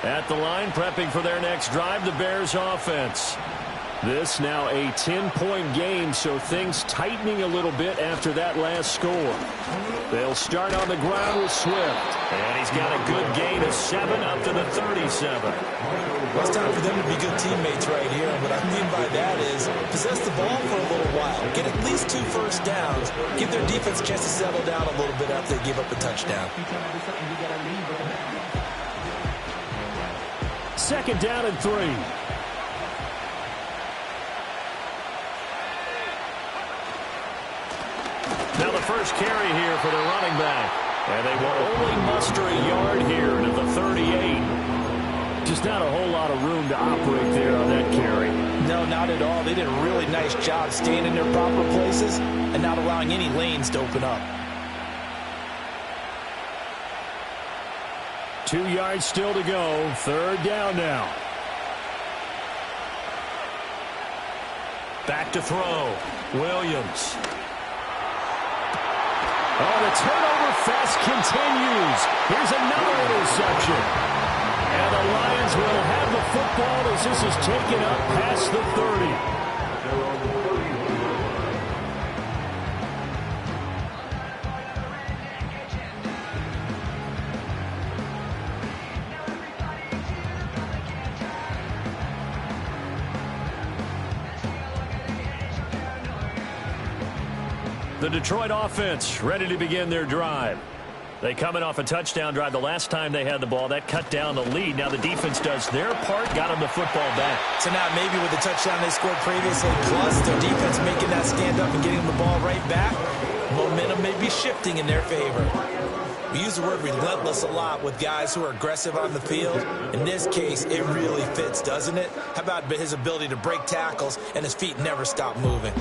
At the line, prepping for their next drive, the Bears offense. This now a 10-point game, so things tightening a little bit after that last score. They'll start on the ground with Swift. And he's got a good gain of 7 up to the 37. Well, it's time for them to be good teammates right here. And what I mean by that is possess the ball for a little while. Get at least 2 first downs. Give their defense a chance to settle down a little bit after they give up a touchdown. 2nd down and 3. Now the first carry here for the running back. And they will only muster a yard here to the 38. Just not a whole lot of room to operate there on that carry. No, not at all. They did a really nice job staying in their proper places and not allowing any lanes to open up. 2 yards still to go. 3rd down now. Back to throw. Williams. Oh, the turnover fest continues. Here's another interception. And the Lions will have the football as this is taken up past the 30. The Detroit offense ready to begin their drive. They come in off a touchdown drive the last time they had the ball. That cut down the lead. Now the defense does their part, got them the football back. So now maybe with the touchdown they scored previously, plus their defense making that stand up and getting the ball right back, momentum may be shifting in their favor. We use the word relentless a lot with guys who are aggressive on the field. In this case, it really fits, doesn't it? How about his ability to break tackles and his feet never stop moving?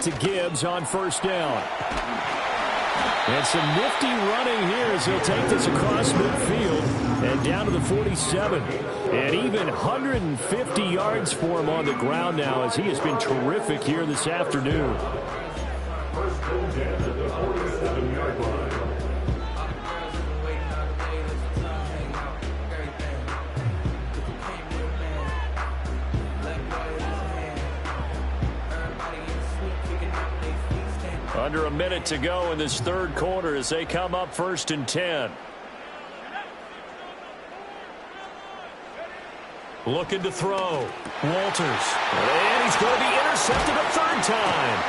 to Gibbs on first down. And some nifty running here as he'll take this across midfield and down to the 47. And even 150 yards for him on the ground now as he has been terrific here this afternoon. First and 10 at the 47-yard line. Under a minute to go in this third quarter as they come up first and 10. Looking to throw. Walters. And he's going to be intercepted a third time.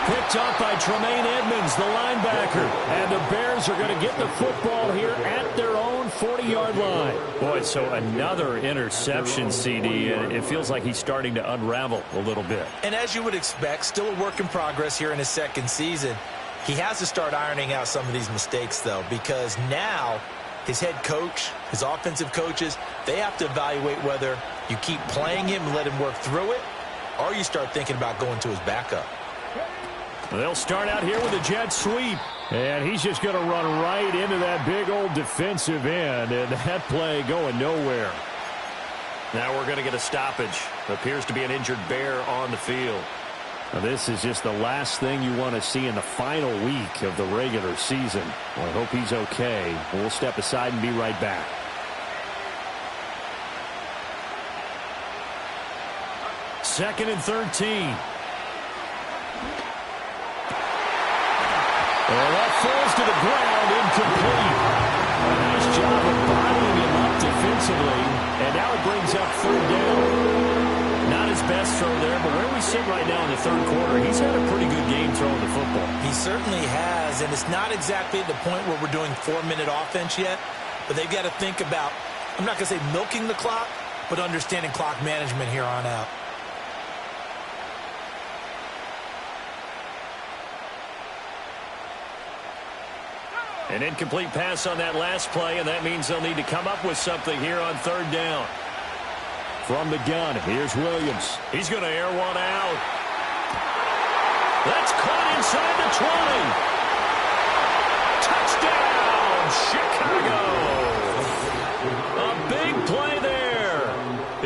Picked up by Tremaine Edmonds, the linebacker. And the Bears are going to get the football here at their own 40-yard line. Boy, so another interception, CD. And it feels like he's starting to unravel a little bit. And as you would expect, still a work in progress here in his second season. He has to start ironing out some of these mistakes, though, because now his head coach, his offensive coaches, they have to evaluate whether you keep playing him and let him work through it, or you start thinking about going to his backup. They'll start out here with a jet sweep. And he's just going to run right into that big old defensive end. And that play going nowhere. Now we're going to get a stoppage. Appears to be an injured Bear on the field. Now this is just the last thing you want to see in the final week of the regular season. Well, I hope he's okay. We'll step aside and be right back. Second and 13. Well, that falls to the ground, incomplete. A nice job of bodying him up defensively. And now it brings up third down. Not his best throw there, but where we sit right now in the third quarter, he's had a pretty good game throwing the football. He certainly has, and it's not exactly at the point where we're doing 4-minute offense yet, but they've got to think about, I'm not going to say milking the clock, but understanding clock management here on out. An incomplete pass on that last play, and that means they'll need to come up with something here on third down. From the gun, here's Williams. He's going to air one out. That's caught inside the 20. Touchdown, Chicago! A big play there.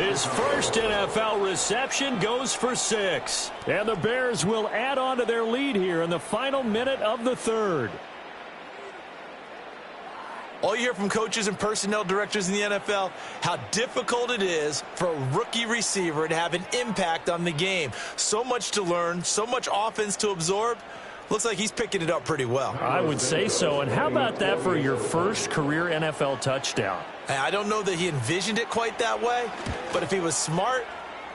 His first NFL reception goes for 6. And the Bears will add on to their lead here in the final minute of the third. All you hear from coaches and personnel directors in the NFL, how difficult it is for a rookie receiver to have an impact on the game. So much to learn, so much offense to absorb. Looks like he's picking it up pretty well. I would say so. And how about that for your first career NFL touchdown? I don't know that he envisioned it quite that way, but if he was smart,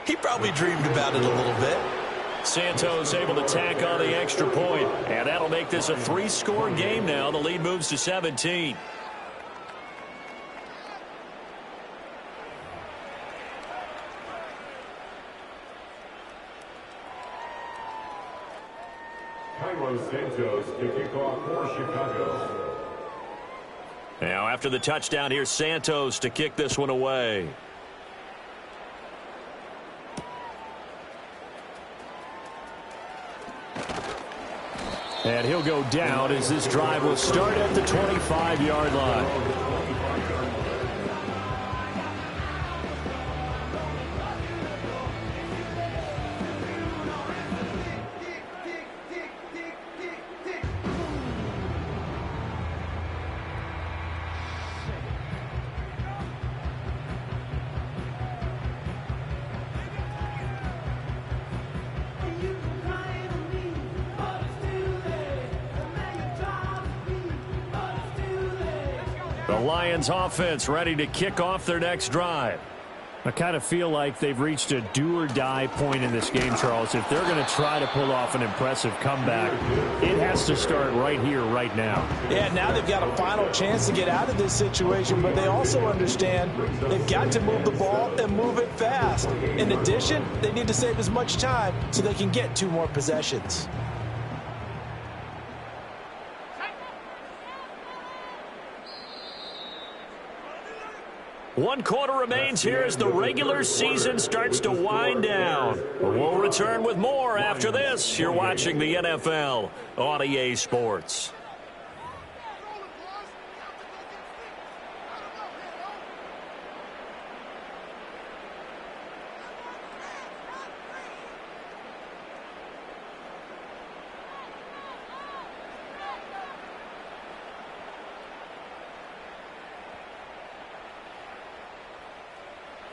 he probably dreamed about it a little bit. Santos able to tack on the extra point, and that'll make this a 3-score game now. The lead moves to 17. Santos to kick off for Chicago. Now after the touchdown, here's Santos to kick this one away. And he'll go down as this drive will start at the 25-yard line. The Lions offense ready to kick off their next drive. I kind of feel like they've reached a do-or-die point in this game, Charles. If they're going to try to pull off an impressive comeback, it has to start right here, right now. Yeah, now they've got a final chance to get out of this situation, but they also understand they've got to move the ball and move it fast. In addition, they need to save as much time so they can get 2 more possessions. 1 quarter remains here as the regular season starts to wind down. We'll return with more after this. You're watching the NFL on EA Sports.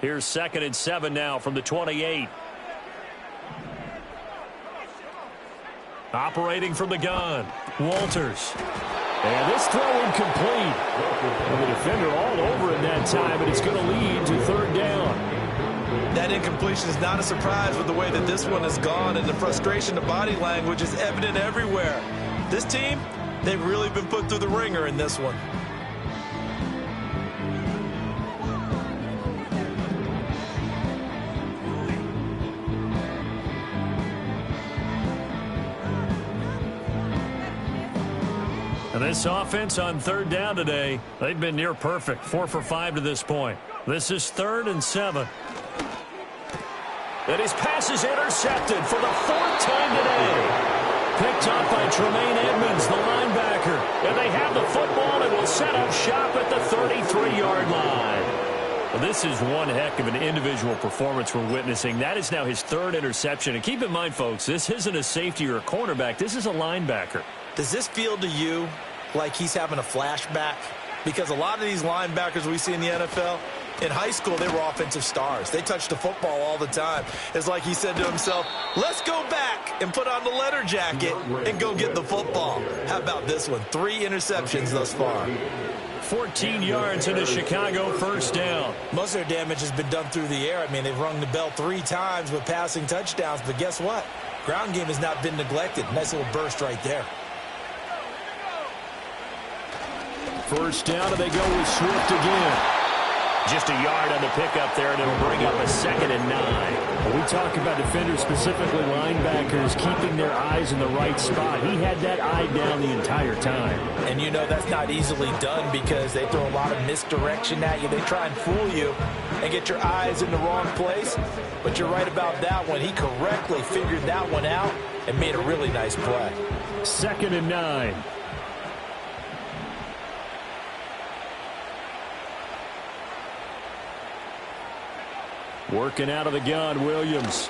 Here's 2nd and 7 now from the 28. Operating from the gun, Walters. And this throw incomplete. And the defender all over it that time, and it's going to lead to 3rd down. That incompletion is not a surprise with the way that this one has gone, and the frustration, the body language is evident everywhere. This team, they've really been put through the ringer in this one. And this offense on 3rd down today, they've been near perfect, 4 for 5 to this point. This is 3rd and 7. And his pass is intercepted for the 4th time today. Picked up by Tremaine Edmonds, the linebacker. And they have the football and will set up shop at the 33-yard line. Well, this is one heck of an individual performance we're witnessing. That is now his 3rd interception. And keep in mind, folks, this isn't a safety or a cornerback. This is a linebacker. Does this feel to you like he's having a flashback? Because a lot of these linebackers we see in the NFL, in high school, they were offensive stars. They touched the football all the time. It's like he said to himself, let's go back and put on the leather jacket and go get the football. How about this one? 3 interceptions thus far. 14 yards into Chicago, 1st down. Most of their damage has been done through the air. I mean, they've rung the bell 3 times with passing touchdowns, but guess what? Ground game has not been neglected. Nice little burst right there. 1st down, and they go with Swift again. Just a yard on the pickup there, and it'll bring up a 2nd and 9. When we talk about defenders, specifically linebackers, keeping their eyes in the right spot. He had that eye down the entire time. And you know that's not easily done because they throw a lot of misdirection at you. They try and fool you and get your eyes in the wrong place. But you're right about that one. He correctly figured that one out and made a really nice play. 2nd and 9. Working out of the gun, Williams.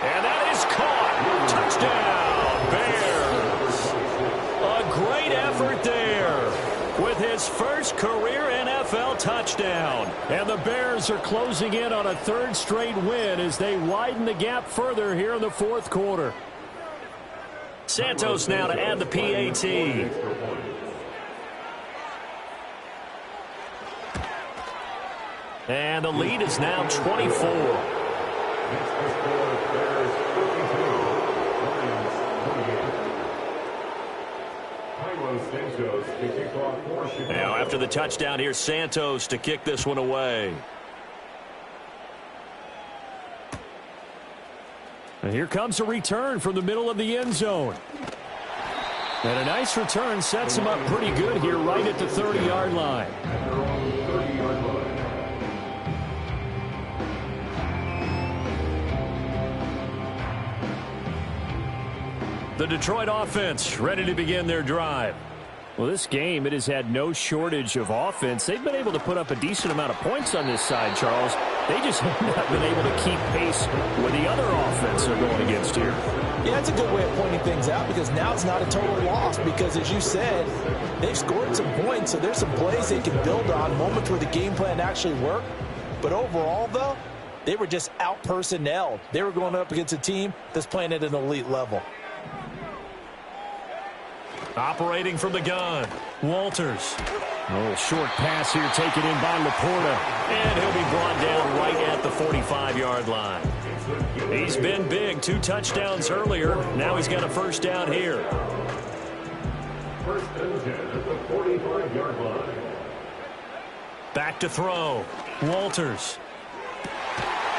And that is caught. Touchdown, Bears. A great effort there with his first career NFL touchdown. And the Bears are closing in on a 3rd straight win as they widen the gap further here in the 4th quarter. Santos now to add the PAT. And the lead is now 24. Now after the touchdown, here's Santos to kick this one away. And here comes a return from the middle of the end zone. And a nice return sets him up pretty good here right at the 30-yard line. The Detroit offense ready to begin their drive. Well, this game, it has had no shortage of offense. They've been able to put up a decent amount of points on this side, Charles. They just have not been able to keep pace with the other offense they're going against here. Yeah, that's a good way of pointing things out because now it's not a total loss because, as you said, they've scored some points, so there's some plays they can build on, moments where the game plan actually worked. But overall, though, they were just out-personnelled. They were going up against a team that's playing at an elite level. Operating from the gun, Walters. Oh, short pass here taken in by Laporta. And he'll be brought down right at the 45-yard line. He's been big, 2 touchdowns earlier. Now he's got a 1st down here. 1st and 10 at the 45-yard line. Back to throw, Walters.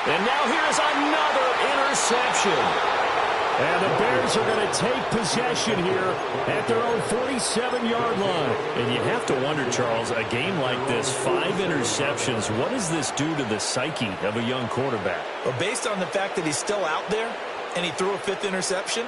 And now here's another interception. And the Bears are going to take possession here at their own 47-yard line. And you have to wonder, Charles, a game like this, 5 interceptions, what does this do to the psyche of a young quarterback? Well, based on the fact that he's still out there and he threw a 5th interception,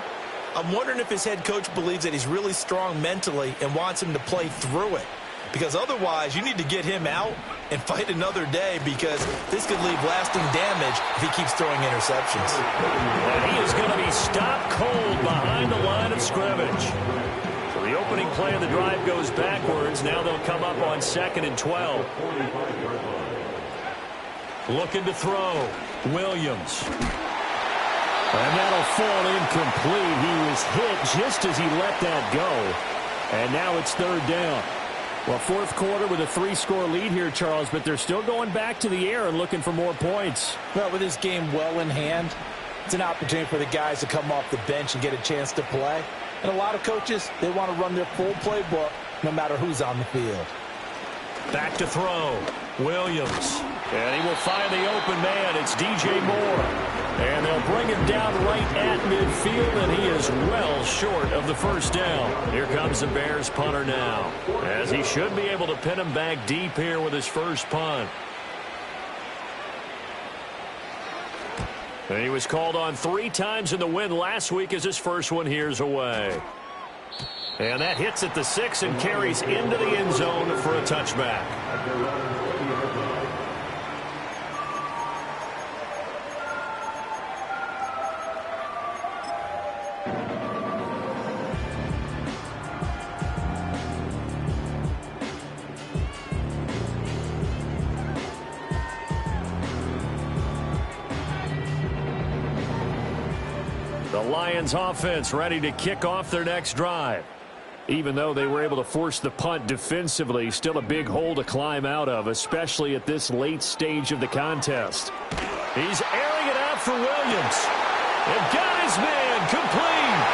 I'm wondering if his head coach believes that he's really strong mentally and wants him to play through it. Because otherwise, you need to get him out and fight another day, because this could leave lasting damage if he keeps throwing interceptions. And he is going to be stopped cold behind the line of scrimmage. So the opening play of the drive goes backwards. Now they'll come up on 2nd and 12. Looking to throw. Williams. And that'll fall incomplete. He was hit just as he let that go. And now it's 3rd down. Well, 4th quarter with a 3-score lead here, Charles, but they're still going back to the air and looking for more points. Well, with this game well in hand, it's an opportunity for the guys to come off the bench and get a chance to play. And a lot of coaches, they want to run their full playbook no matter who's on the field. Back to throw. Williams. And he will find the open man. It's DJ Moore. And they'll bring him down right at midfield, and he is well short of the 1st down. Here comes the Bears punter now, as he should be able to pin him back deep here with his first punt. And he was called on 3 times in the win last week, as his first one here's away. And that hits at the 6 and carries into the end zone for a touchback. The Lions offense ready to kick off their next drive. Even though they were able to force the punt defensively, still a big hole to climb out of, especially at this late stage of the contest. He's airing it out for Williams. And got his man complete.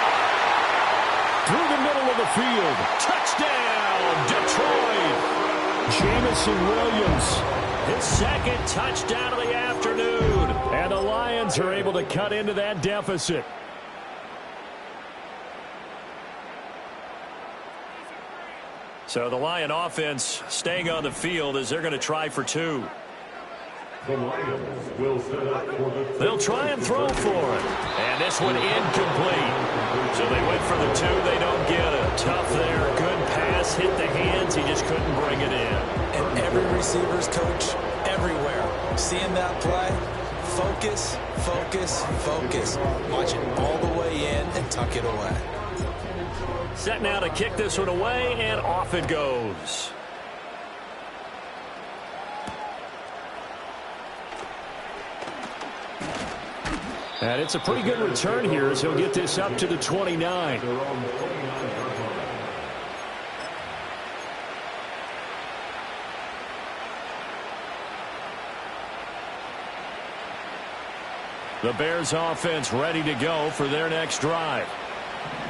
Through the middle of the field. Touchdown, Detroit. Jameson Williams, his 2nd touchdown of the afternoon. And the Lions are able to cut into that deficit. So the Lion offense staying on the field as they're going to try for 2. The Lions will set up for the... They'll try and throw for it. And this one incomplete. So they went for the 2. They don't get it. Tough there. Good pass. Hit the hands. He just couldn't bring it in. And every receiver's coach everywhere seeing that play. Focus, focus, focus. Watch it all the way in and tuck it away. Set now to kick this one away, and off it goes. And it's a pretty good return here as he'll get this up to the 29. The Bears offense ready to go for their next drive.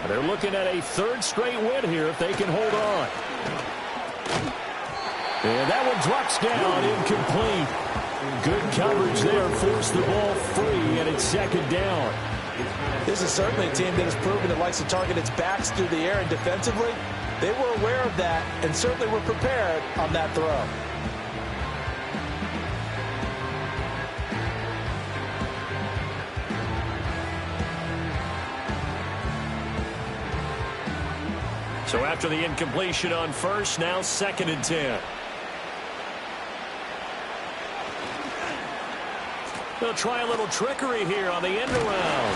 They're looking at a 3rd straight win here if they can hold on. And that one drops down, incomplete. Good coverage there, forced the ball free, and it's 2nd down. This is certainly a team that has proven it likes to target its backs through the air, and defensively, they were aware of that and certainly were prepared on that throw. So after the incompletion on 1st, now 2nd and 10. They'll try a little trickery here on the end around.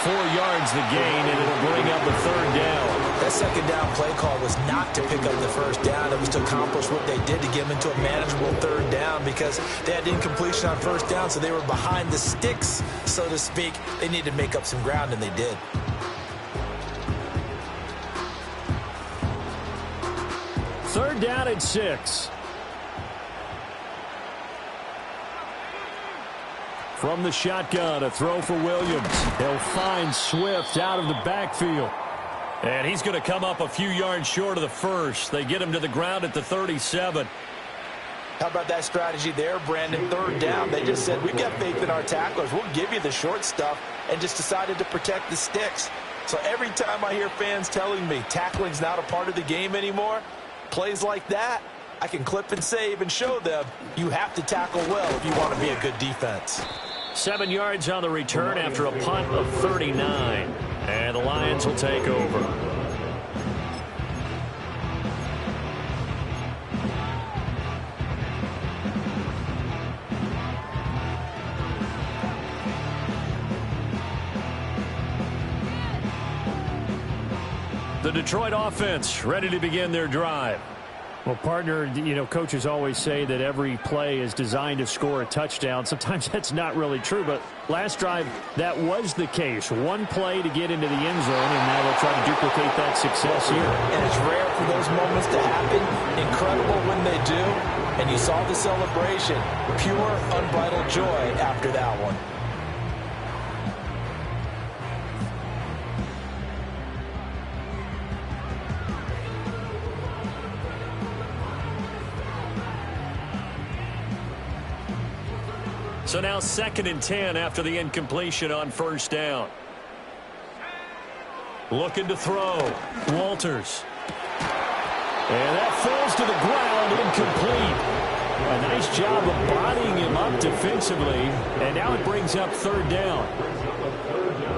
4 yards the gain, and it'll bring up the 3rd down. That 2nd down play call was not to pick up the 1st down. It was to accomplish what they did to get them into a manageable 3rd down, because they had incompletion on 1st down, so they were behind the sticks, so to speak. They needed to make up some ground, and they did. Third down and 6. From the shotgun, a throw for Williams. He'll find Swift out of the backfield. And he's going to come up a few yards short of the 1st. They get him to the ground at the 37. How about that strategy there, Brandon? 3rd down. They just said, we've got faith in our tacklers. We'll give you the short stuff, and just decided to protect the sticks. So every time I hear fans telling me tackling's not a part of the game anymore, plays like that, I can clip and save and show them you have to tackle well if you want to be a good defense. 7 yards on the return after a punt of 39. And the Lions will take over. The Detroit offense ready to begin their drive. Well, partner, you know, coaches always say that every play is designed to score a touchdown. Sometimes that's not really true, but last drive, that was the case. One play to get into the end zone, and now they'll try to duplicate that success here. And it's rare for those moments to happen. Incredible when they do. And you saw the celebration. Pure, unbridled joy after that one. So now 2nd and 10 after the incompletion on first down. Looking to throw. Walters. And that falls to the ground, incomplete. A nice job of bodying him up defensively. And now it brings up 3rd down.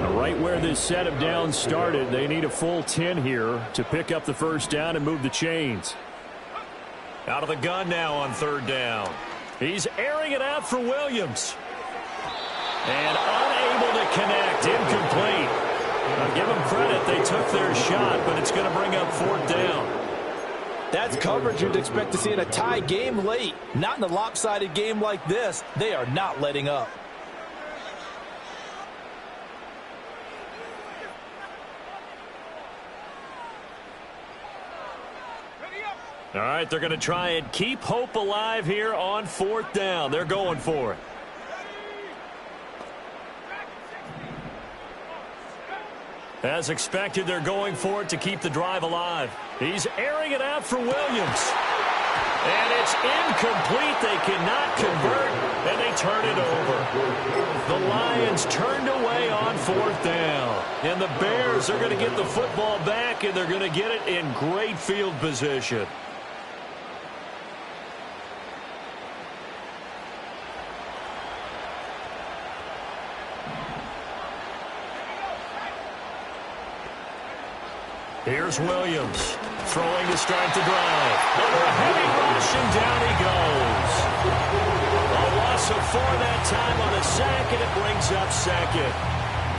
Now right where this set of downs started, they need a full 10 here to pick up the first down and move the chains. Out of the gun now on 3rd down. He's airing it out for Williams. And unable to connect. Incomplete. Now give them credit. They took their shot, but it's going to bring up 4th down. That's coverage you'd expect to see in a tie game late. Not in a lopsided game like this. They are not letting up. All right, they're going to try and keep hope alive here on 4th down. They're going for it. As expected, they're going for it to keep the drive alive. He's airing it out for Williams. And it's incomplete. They cannot convert, and they turn it over. The Lions turned away on 4th down. And the Bears are going to get the football back, and they're going to get it in great field position. Here's Williams throwing to start the drive. Under a heavy rush, and down he goes. A loss of 4 that time on a sack, and it brings up 2nd.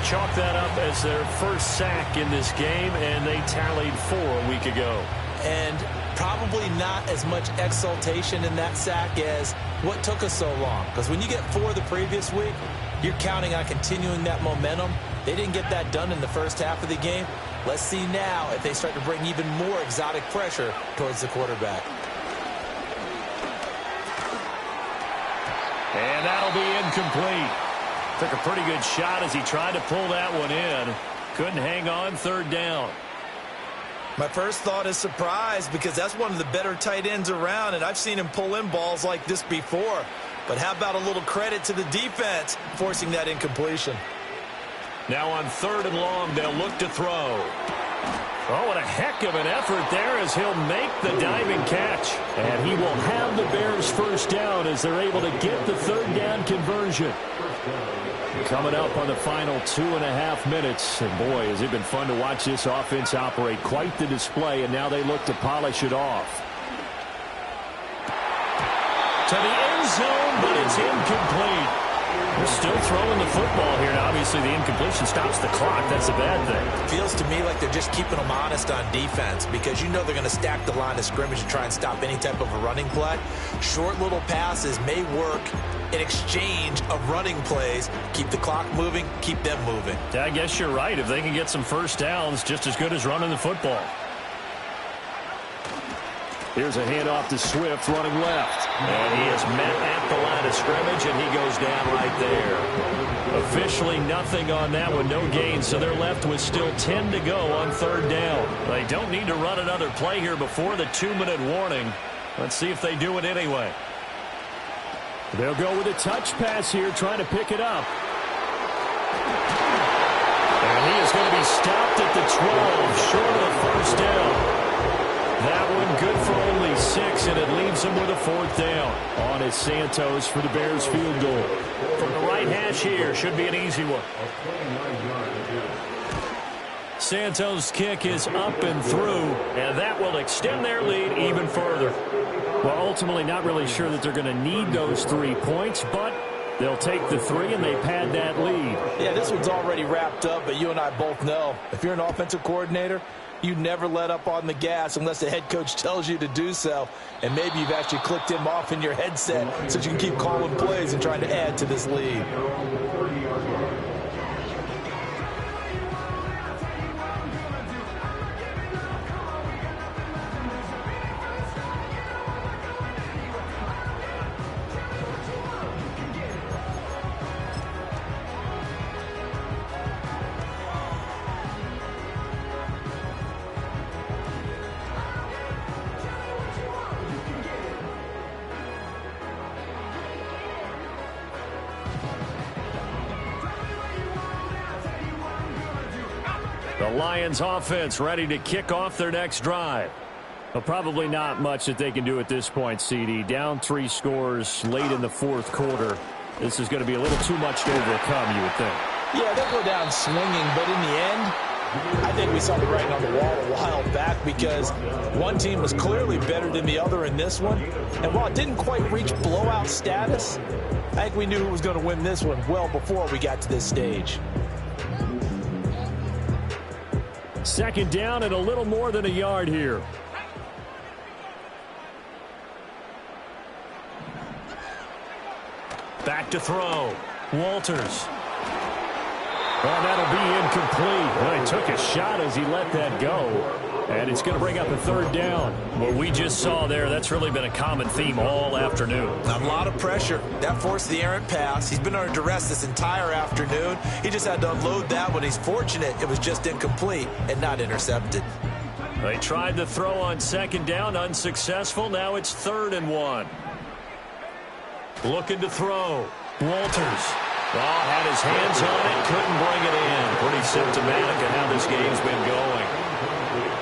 Chalk that up as their first sack in this game, and they tallied 4 a week ago. And probably not as much exultation in that sack as what took us so long. Because when you get 4 the previous week, you're counting on continuing that momentum. They didn't get that done in the first half of the game. Let's see now if they start to bring even more exotic pressure towards the quarterback. And that'll be incomplete. Took a pretty good shot as he tried to pull that one in. Couldn't hang on 3rd down. My first thought is surprise, because that's one of the better tight ends around, and I've seen him pull in balls like this before. But how about a little credit to the defense forcing that incompletion? Now on 3rd and long, they'll look to throw. Oh, what a heck of an effort there as he'll make the diving catch. And he will have the Bears first down as they're able to get the 3rd down conversion. Coming up on the final 2.5 minutes. And boy, has it been fun to watch this offense operate. Quite the display, and now they look to polish it off. To the end zone, but it's incomplete. They're still throwing the football here. Now, obviously, the incompletion stops the clock. That's a bad thing. Feels to me like they're just keeping them honest on defense, because you know they're going to stack the line of scrimmage and try and stop any type of a running play. Short little passes may work in exchange of running plays. Keep the clock moving, keep them moving. I guess you're right. If they can get some first downs, just as good as running the football. Here's a handoff to Swift running left. And he is met at the line of scrimmage, and he goes down right there. Officially nothing on that one, no gain, so they're left with still 10 to go on 3rd down. They don't need to run another play here before the 2-minute warning. Let's see if they do it anyway. They'll go with a touch pass here, trying to pick it up. And he is going to be stopped at the 12, short of the first down. That one good for only 6, and it leaves him with a 4th down. On is Santos for the Bears field goal. From the right hash here, should be an easy one. Santos' kick is up and through, and that will extend their lead even further. Well, ultimately not really sure that they're going to need those 3 points, but they'll take the 3 and they pad that lead. Yeah, this one's already wrapped up, but you and I both know if you're an offensive coordinator, you never let up on the gas unless the head coach tells you to do so. And maybe you've actually clicked him off in your headset so you can keep calling plays and trying to add to this lead. The Lions offense ready to kick off their next drive. Well, probably not much that they can do at this point, CD. Down 3 scores late in the 4th quarter. This is going to be a little too much to overcome, you would think. Yeah, they'll go down swinging, but in the end, I think we saw the writing on the wall a while back because one team was clearly better than the other in this one. And while it didn't quite reach blowout status, I think we knew who was going to win this one well before we got to this stage. 2nd down and a little more than a yard here. Back to throw. Walters. Well, that'll be incomplete. Well, he took a shot as he let that go. And it's going to bring up a 3rd down. What we just saw there, that's really been a common theme all afternoon. A lot of pressure. That forced the errant pass. He's been under duress this entire afternoon. He just had to unload that one. He's fortunate it was just incomplete and not intercepted. They tried to throw on 2nd down, unsuccessful. Now it's 3rd and 1. Looking to throw. Walters. Well, had his hands on it, couldn't bring it in. Pretty symptomatic of how this game's been going.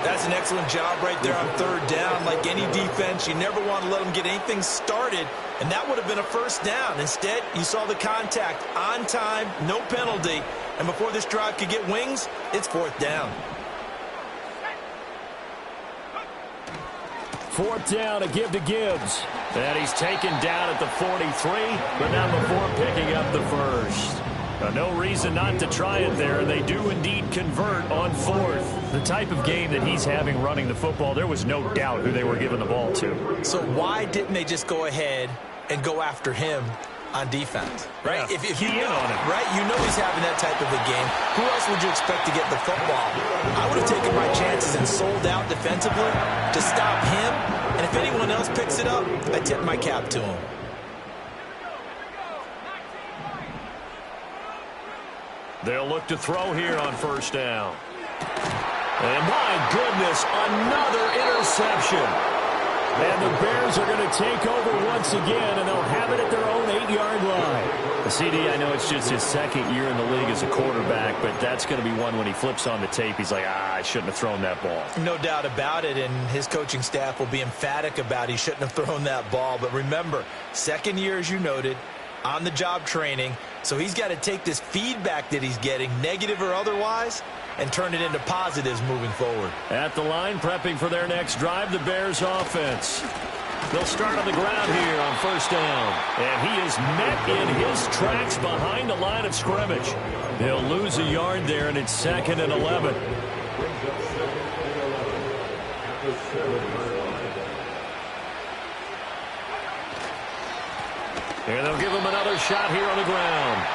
That's an excellent job right there on 3rd down. Like any defense, you never want to let them get anything started, and that would have been a 1st down. Instead, you saw the contact on time, no penalty, and before this drive could get wings, it's 4th down. 4th down, a give to Gibbs. And he's taken down at the 43, but not before picking up the first. No reason not to try it there, and they do indeed convert on 4th. The type of game that he's having running the football, there was no doubt who they were giving the ball to. So why didn't they just go ahead and go after him on defense, right? Yeah, if you know, right? You know he's having that type of a game. Who else would you expect to get the football? I would have taken my chances and sold out defensively to stop him. And if anyone else picks it up, I tip my cap to him. They'll look to throw here on 1st down. And my goodness, another interception. And the Bears are going to take over once again, and they'll have it at their own 8-yard line. The CD, I know it's just his 2nd year in the league as a quarterback, but that's going to be one when he flips on the tape, he's like, I shouldn't have thrown that ball. No doubt about it, and his coaching staff will be emphatic about he shouldn't have thrown that ball. But remember, 2nd year, as you noted, on-the-job training, so he's got to take this feedback that he's getting, negative or otherwise, and turn it into positives moving forward. At the line, prepping for their next drive, the Bears offense. They'll start on the ground here on 1st down. And he is met in his tracks behind the line of scrimmage. They'll lose a yard there, and it's 2nd and 11. And they'll give him another shot here on the ground.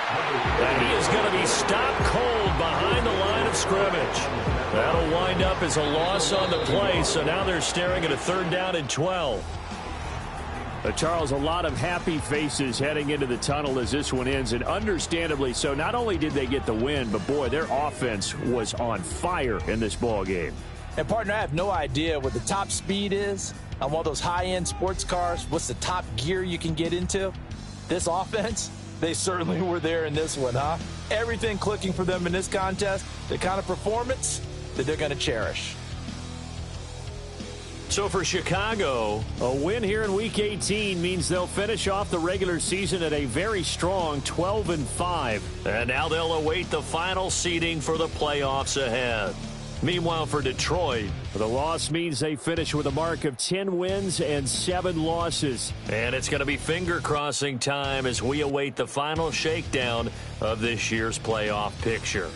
And he is going to be stopped cold behind the line of scrimmage. That'll wind up as a loss on the play, so now they're staring at a 3rd down and 12. Charles, a lot of happy faces heading into the tunnel as this one ends, and understandably so. Not only did they get the win, but boy, their offense was on fire in this ball game. And partner, I have no idea what the top speed is on one of those high-end sports cars. What's the top gear you can get into? This offense, They certainly were there in this one, huh? Everything clicking for them in this contest, the kind of performance that they're going to cherish. So for Chicago, a win here in Week 18 means they'll finish off the regular season at a very strong 12-5. And now they'll await the final seeding for the playoffs ahead. Meanwhile, for Detroit, the loss means they finish with a mark of 10 wins and 7 losses. And it's going to be finger-crossing time as we await the final shakedown of this year's playoff picture.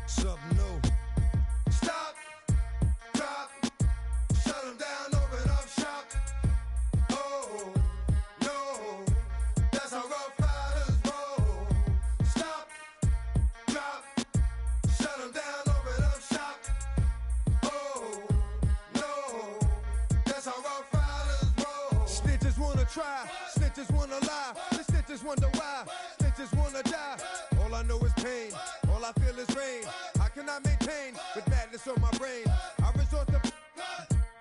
Something new. Stop, drop, shut 'em down, open up shop. Oh, no, that's how Rough Riders roll. Stop, drop, shut 'em down, open up shop. Oh, no, that's how Rough Riders roll. Snitches wanna try, snitches wanna lie, the snitches wonder why, snitches wanna die. All I know is pain, all I feel is rain. How can I maintain with madness on my brain? I resort to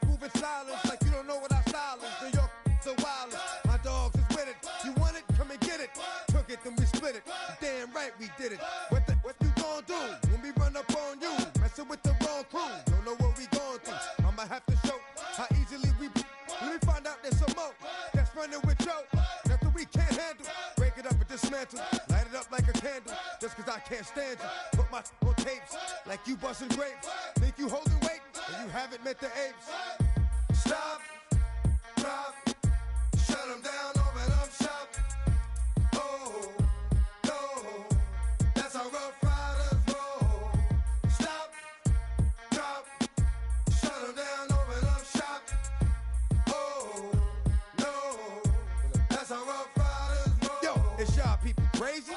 moving silence like you don't know what I style is. New York, the wildest. My dogs is with it. You want it? Come and get it. Took it, then we split it. Damn right we did it. What you gon' do when we run up on you? Messing with the wrong crew. Don't know what we going through. I'ma have to show how easily we. When we find out there's some more that's running with Joe. Nothing we can't handle. Break it up and dismantle. Light it up like a candle. Just cause I can't stand you. Put my on tapes like you busting grapes. Think you holding weight and you haven't met the apes. Stop, drop, shut 'em down, open up shop. Oh, no, that's how Rough Riders roll. Stop, drop, shut 'em down, open up shop. Oh, no, that's how Rough Riders roll. Yo, it's y'all people crazy?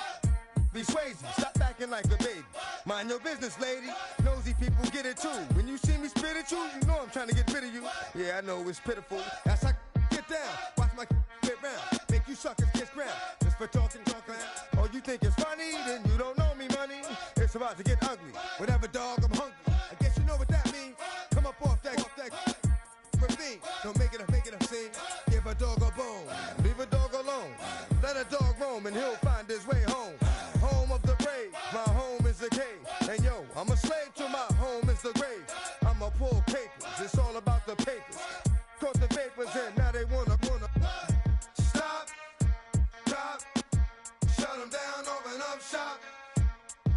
Be Swayze, stop acting like a baby. Mind your business, lady. Nosy people get it too. When you see me spit at you, you know I'm trying to get rid of you. Yeah, I know it's pitiful. That's how get down. Watch my get round. Make you suckers kiss ground. Just for talking. Oh, you think it's funny? Then you don't know me, money. It's about to get ugly. Whatever, dog, I'm hungry. I guess you know what that means. Come up off that ravine. Don't make it a scene. Give a dog a bone. Leave a dog alone. Let a dog roam and he'll find his way home. Home of the brave. My home is a cave. And yo, I'm a slave to my home is the grave. I'ma pull papers. It's all about the papers. Caught the vapors and now they wanna stop, drop, shut 'em down, open up shop.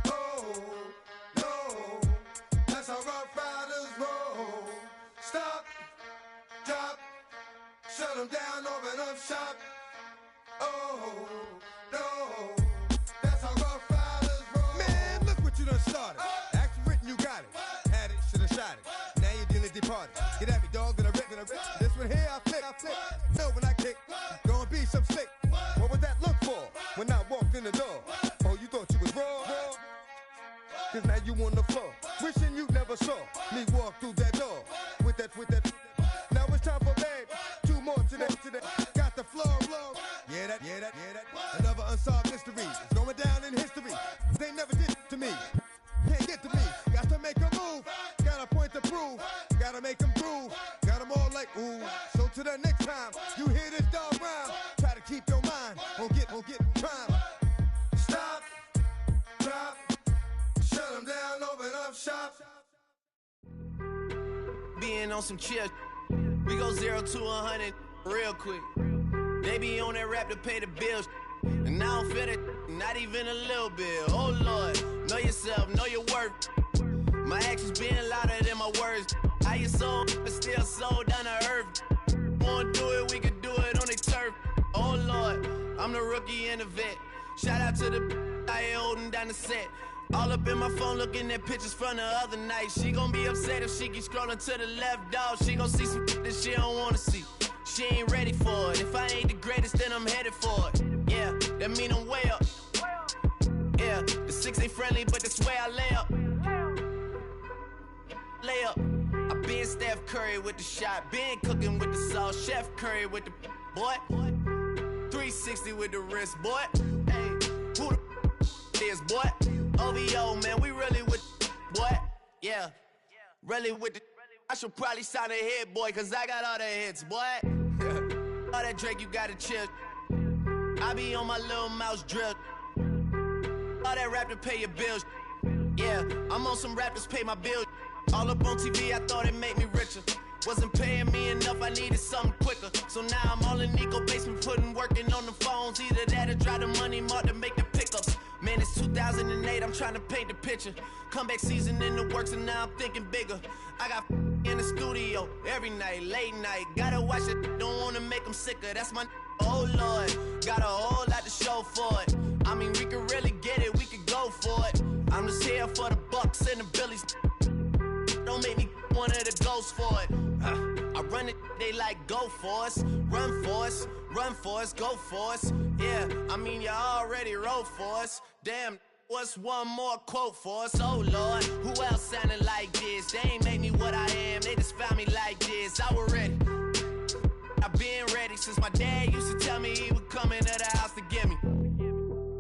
Oh, no, that's how Rough Riders roll. Stop, drop, shut 'em down, open up shop. Oh, no, that's how Rough Riders roll. Man, look what you done started. Act written, you got it. Had it, shoulda shot it. Now you're dealing departed. Get at me, dog, gonna rip. This one here, I flip. No, when I kick, gonna be some slick. What would that look for when I walked in the door? Oh, you thought you was raw? Cause now you on the floor. Wishing you never saw me walk through that door. With that. Now it's time for bed. 2 more today. Got the flow. Yeah, that. Another unsolved mystery. It's going down in history. They never did to me. Can't get to me. Got to make a move. Got a point to prove. Gotta make them prove. Got them all like, ooh. So to the next time you hear this dog rhyme, try to keep your mind. Won't get prime. Stop. Drop. Shut them down. Open up shop. Being on some chill. We go 0 to 100 real quick. They be on that rap to pay the bills. And I don't feel it, not even a little bit. Oh Lord, know yourself, know your worth. My actions being louder than my words. How you sold, but still sold down to earth. Wanna do it, we can do it on the turf. Oh Lord, I'm the rookie and the vet. Shout out to the I ain't holding down the set. All up in my phone looking at pictures from the other night. She gon' be upset if she keep scrolling to the left, dog. She gon' see some that she don't wanna see. She ain't ready for it. If I ain't the greatest, then I'm headed for it. Yeah, that mean I'm way up. Yeah, the 6 ain't friendly, but that's where I lay up. Lay up. I been Steph Curry with the shot. Been cooking with the sauce. Chef Curry with the boy. 360 with the wrist, boy. Hey, who the is, boy? OVO, man, we really with boy. Yeah, really with the. I should probably sign a hit, boy, cause I got all the hits, boy. All that Drake, you gotta chill. I be on my little mouse drip. All that rap to pay your bills. Yeah, I'm on some rappers pay my bills. All up on TV, I thought it made me richer. Wasn't paying me enough, I needed something quicker. So now I'm all in Nico basement, working on the phones. Either that or drive the money mark to make the pickups. Man, it's 2008, I'm trying to paint the picture. Comeback season in the works and now I'm thinking bigger. I got in the studio every night, late night. Gotta watch it, don't wanna make them sicker. That's my oh Lord, got a whole lot to show for it. I mean, we could really get it, we could go for it. I'm just here for the Bucks and the Billies. Don't make me one of the ghosts for it. I run it, they like go for us. Run for us, go for us. Yeah, I mean you already wrote for us. Damn, what's one more quote for us? Oh Lord, who else sounded like this? They ain't made me what I am, they just found me like this. I was ready, I've been ready since my dad used to tell me he would come into the house to get me.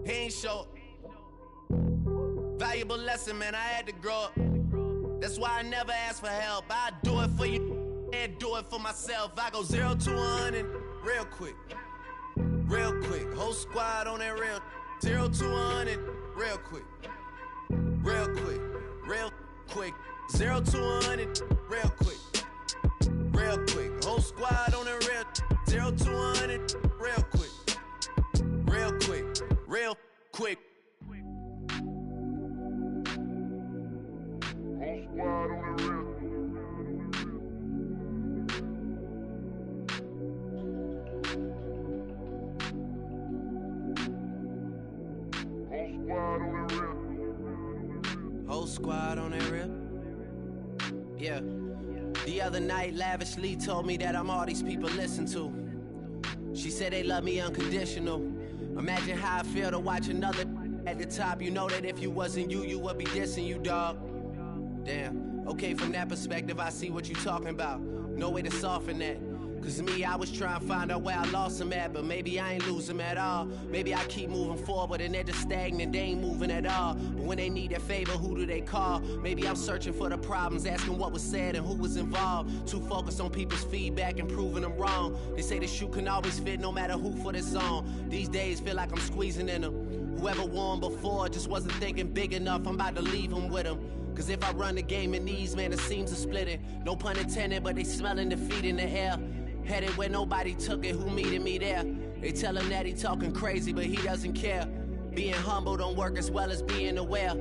He ain't show up. Valuable lesson, man, I had to grow up. That's why I never ask for help. I do it for you and do it for myself. I go 0 to 100 real quick. Real quick. Whole squad on that real. 0 to 100 real quick. Real quick. Real quick. 0 to 100 real quick. Real quick. Whole squad on that real. 0 to 100 real quick. Real quick. Real quick. Whole squad on the real. Whole squad on that real. Yeah. The other night, lavishly told me that I'm all these people listen to. She said they love me unconditional. Imagine how I feel to watch another at the top. You know that if you wasn't you, you would be dissing you, dog. Damn. Okay, from that perspective, I see what you talking about. No way to soften that. Cause me, I was trying to find out where I lost them at, but maybe I ain't lose them at all. Maybe I keep moving forward and they're just stagnant, they ain't moving at all. But when they need their favor, who do they call? Maybe I'm searching for the problems, asking what was said and who was involved. Too focused on people's feedback and proving them wrong. They say the shoe can always fit no matter who for this song. These days feel like I'm squeezing in them. Whoever won before just wasn't thinking big enough, I'm about to leave them with them. Cause if I run the game in these, man, the seams are splitting. No pun intended, but they smelling defeat in the air. Headed where nobody took it, who meeted me there? They tell him that he talking crazy, but he doesn't care. Being humble don't work as well as being aware.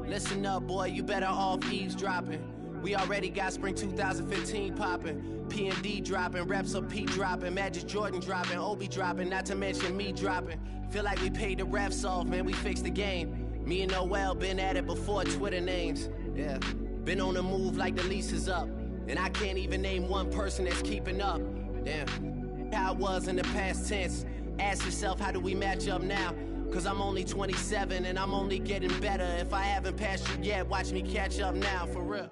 Listen up, boy, you better off eavesdropping. We already got spring 2015 popping. P&D dropping, reps up P dropping, Magic Jordan dropping, Obi dropping, not to mention me dropping. Feel like we paid the refs off, man, we fixed the game. Me and Noel been at it before Twitter names. Yeah, been on the move like the lease is up. And I can't even name one person that's keeping up. Damn, how it was in the past tense. Ask yourself, how do we match up now? Cause I'm only 27 and I'm only getting better. If I haven't passed you yet, watch me catch up now, for real.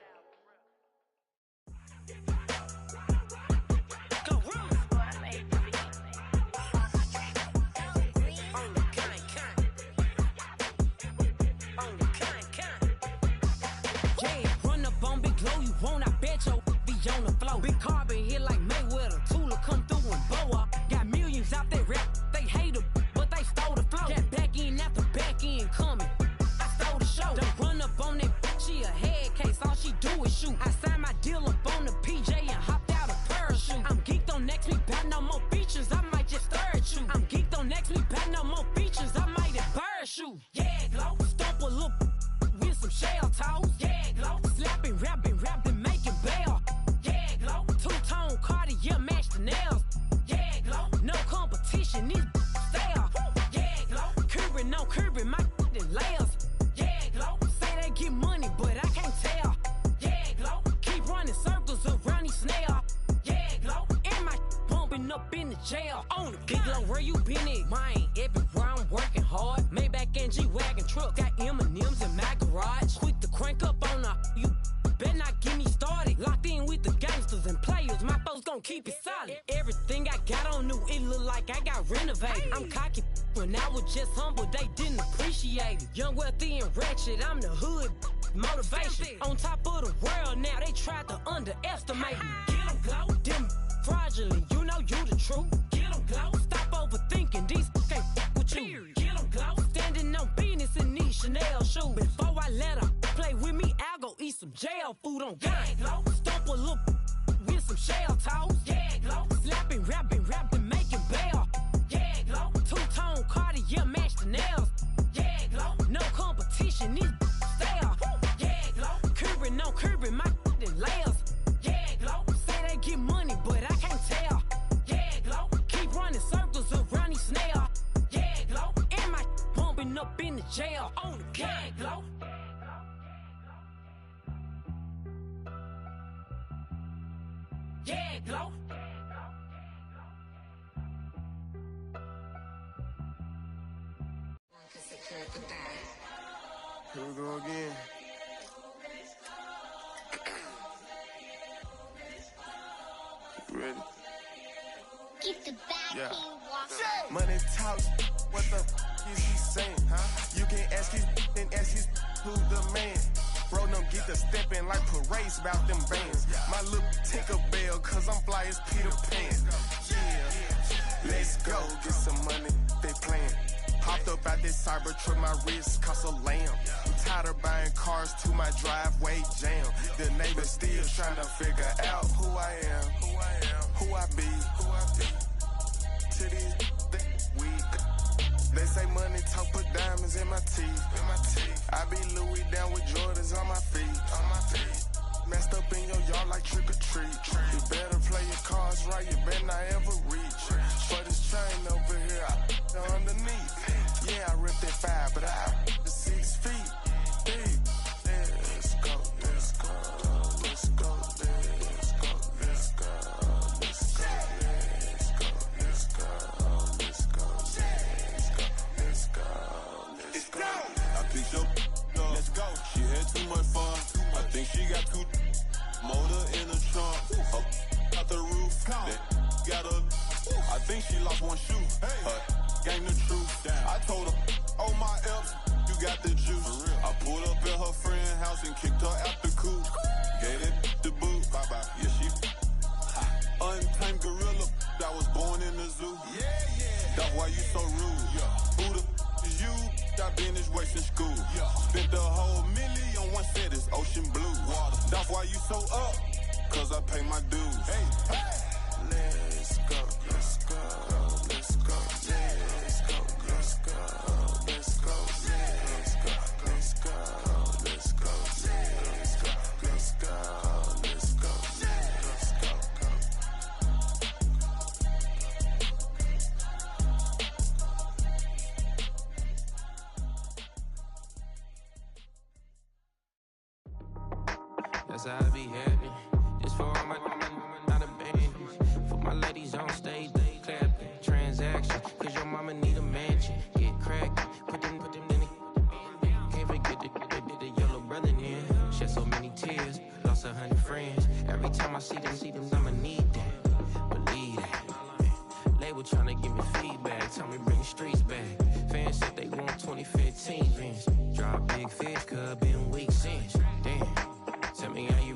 on Big Glow, you won't, I bet your be on the floor. Big Carbon here like Mayweather, Tula come through and boa. Got millions out there rap, they hate her, but they stole the flow. Got back in after back in coming, I stole the show. Don't run up on that, she a head case, all she do is shoot. I signed my deal up on the PJ and hopped out a parachute. I'm geeked on next week, back no more features, I might just stir at you. I'm geeked on next week, back no more features, I might embarrass you. Yeah, Glow, stomp a little with some shell toes. Yeah, Glow, slapping, rapping, making bail. Yeah, Glow, two-tone Cartier match the nails. Yeah, Glow, no competition, these stale. Yeah, Glow, curbing my layers. Yeah, Glow, say they get money, but I can't tell. Yeah, Glow, keep running circles around these snails. Yeah, Glow, and my bumping up in the jail. On the Big Glow, where you been at? Mine, everywhere I'm working hard. Maybach and G-Wagon truck, got M&M's in my garage. Quick to crank up on her, you better not get me started. Locked in with the gangsters and players, my folks gon' keep it solid. Everything I got on new, it look like I got renovated. I'm cocky, when I was just humble, they didn't appreciate it. Young, wealthy, and ratchet, I'm the hood motivation. On top of the world now, they tried to underestimate me. Get 'em, Glow, them fraudulent, you know you the truth. Get 'em, Glow, stop overthinking, these can't fuck with you. Get 'em, Glow, standing on business in these Chanel shoes. Before I let her play with me, I'll go eat some jail food on God. Glow, stomp a little with some shell toes. Yeah, Glow, slapping, rapping, making bail. Yeah, Glow, two-tone Cartier match the nails. Yeah, Glow, no competition, these stale. Yeah, Glow, curbing my layers. Yeah, Glow, say they get money, but I can't tell. Yeah, Glow, keep running circles around these snails. Yeah, Glow, and my bumping up in the jail. On the yeah, Glow. Yeah, Glow. Here we go again. Ready? Keep the back Yeah. walking. Money talks, what the is he saying? Huh? You can ask his and ask his who the man. Bro, them get the stepping like parades about them bands. My little Tinkerbell, cause I'm fly as Peter Pan. Yeah, let's go, get some money, they playing. Hopped up out this Cybertruck, my wrist cost a lamb. I'm tired of buying cars to my driveway jam. The neighbors still trying to figure out who I am, who I be. To these weak. They say money talk, put diamonds in my teeth. I be Louis down with Jordans on my feet. Messed up in your yard like trick or treat. You better play your cards right, you better not ever reach. For this chain over here, I underneath. Yeah, I ripped that 5, but I the 6 feet deep. Let's go, let's go, let's go, let's go, let's go, let's go, let's go, let's go, let's go, let's go. I picked up, let's go. She had too much fun. I think she got too motor in the trunk. Up out the roof. That got her. I think she lost one shoe. Gang the truth. I told her, oh my F's, you got the juice. I pulled up at her friend's house and kicked her out the coop. Gave it the boot. Bye bye. Yeah, she untamed gorilla. I was born in the zoo. That's why you so rude. Who the is you? I been this way since school. Spent the whole million on one set, it's ocean blue. That's why you so up, cause I pay my dues. Let's go, let's go, let's go, let's go, let's go, let's go, let's go, let's go, let's go, let's go, let's go, let's go, let's go. That's how I be happy. Just for all my not a band. For my ladies on stage, they clapping. Transaction, cause your mama need a mansion. Get cracked, put them in the. Can't forget the yellow brother in. Shed so many tears, lost 100 friends. Every time I see them, I'ma need that. Believe that. Label tryna give me feedback, tell me bring the streets back. Fans said they want 2015 Vince. Drop big fish, cuz been weak since. Damn, tell me how you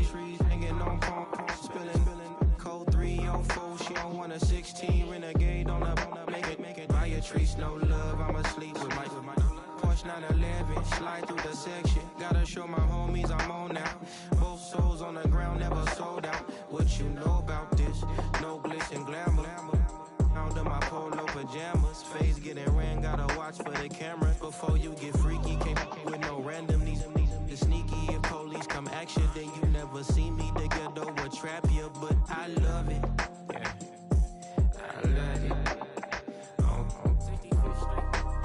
trees hanging on palm, spilling. Code 304, she don't want a 16. Renegade on the make it. Buy a trees, no love. I'm asleep with my Porsche 911. Slide through the section. Gotta show my homies I'm on now. Both souls on the ground, never sold out. What you know about this? No glitz and glamour. Under my polo pajamas, face getting ran, gotta watch for the camera. Before you get freaky, can't with no randomness. The sneaky, if police come action, then you never see me. The ghetto will trap you, but I love it. Yeah, I love it.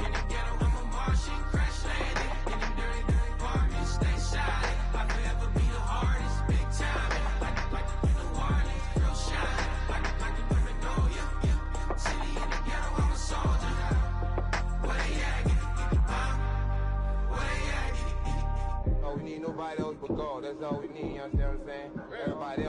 In the ghetto, I'm a Martian, crash landing. In the dirty apartment, stay silent. I'll forever be the hardest, big time. Like the Warnings, real shine. Like the perfect door, yeah. City in the ghetto, I'm a soldier. Where they at? Where they at? Oh, we need nobody else but God. That's all we need, you understand what I'm saying? Everybody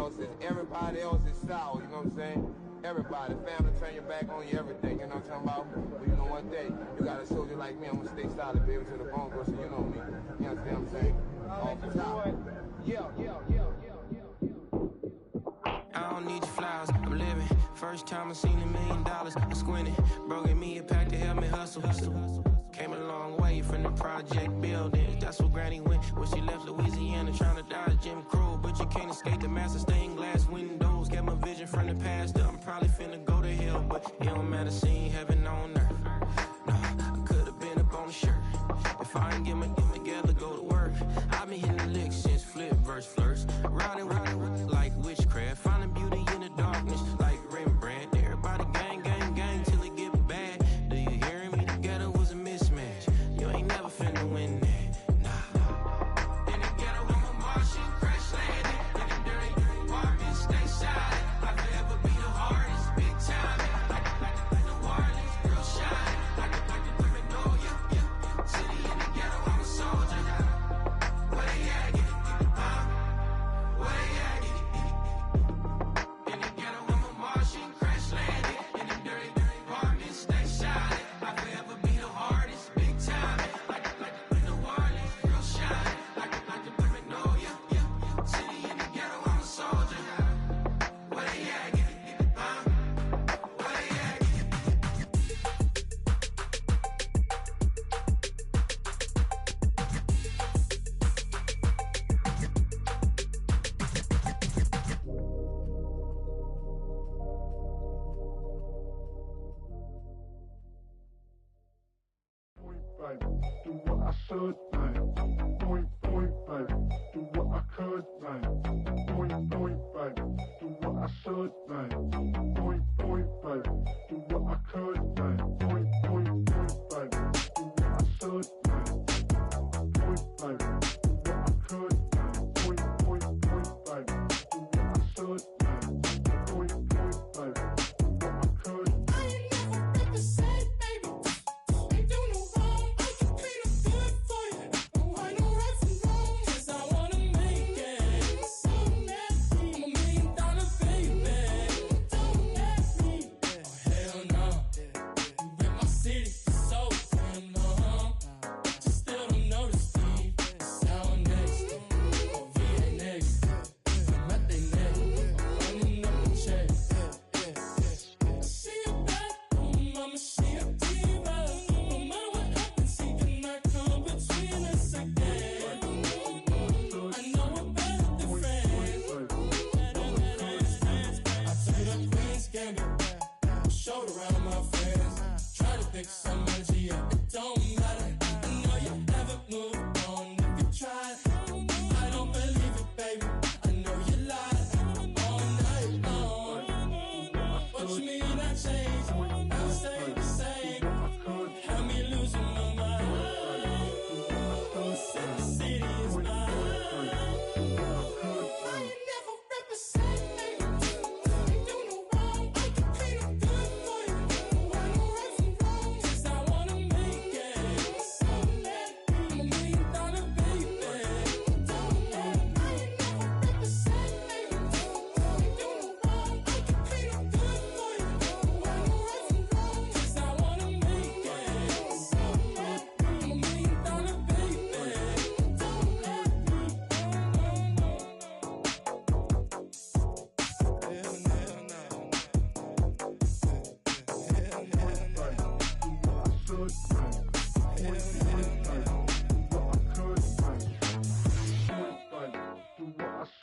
else is sour, you know what I'm saying? Everybody, family, turn your back on you, everything, you know what I'm talking about? But you know one day, you got a soldier like me, I'm gonna stay solid, baby, to the bone, bro, so you know me. You understand what I'm saying? Off the top. I don't need your flowers, I'm living. First time I seen $1 million, I squinted. Broken me a pack to help me hustle. Came a long way from the project buildings. That's where Granny went when she left Louisiana, trying to dodge Jim Crow. But you can't escape the master stained glass windows. Got my vision from the past. I'm probably finna go to hell, but it don't matter, seeing heaven on earth. No, I could've been up on the shirt. If I ain't get my together, go to work. I've been hitting the licks since flip verse flirts. Riding like witchcraft, finding beauty in the darkness like Rembrandt. Everybody gang, gang, gang till it get bad. Do you hear me? The ghetto was a mismatch. You ain't never finna win that. Nah. In the ghetto, I'm a Martian, crash landing. In the dirty apartment, stay silent. I'll forever be the hardest, big time. Like the Warnings, real shine. Like the perfect door, yeah. City in the ghetto, I'm a soldier. Where they at? Where they at? In the ghetto, I'm a Martian, crash landing. In the dirty apartment, stay silent. I'll forever be the hardest, big time. Like the Warnings, real shine. Like the perfect door, yeah. City in the ghetto, I'm a soldier. Where they at? Where they at? Do what I should, man. Point, baby. Do what I could, man. Point, baby. Do what I should, man. Point, baby. Do what I could, man. Point, baby. Do what I should, man. Point, baby. Do what I could, man. Point, baby. Do what I should, man. Point, baby. Do what I could. I ain't never been the same, baby. Ain't do no wrong. I can be the good for you. Don't want no right from wrong. 'Cause I wanna make it.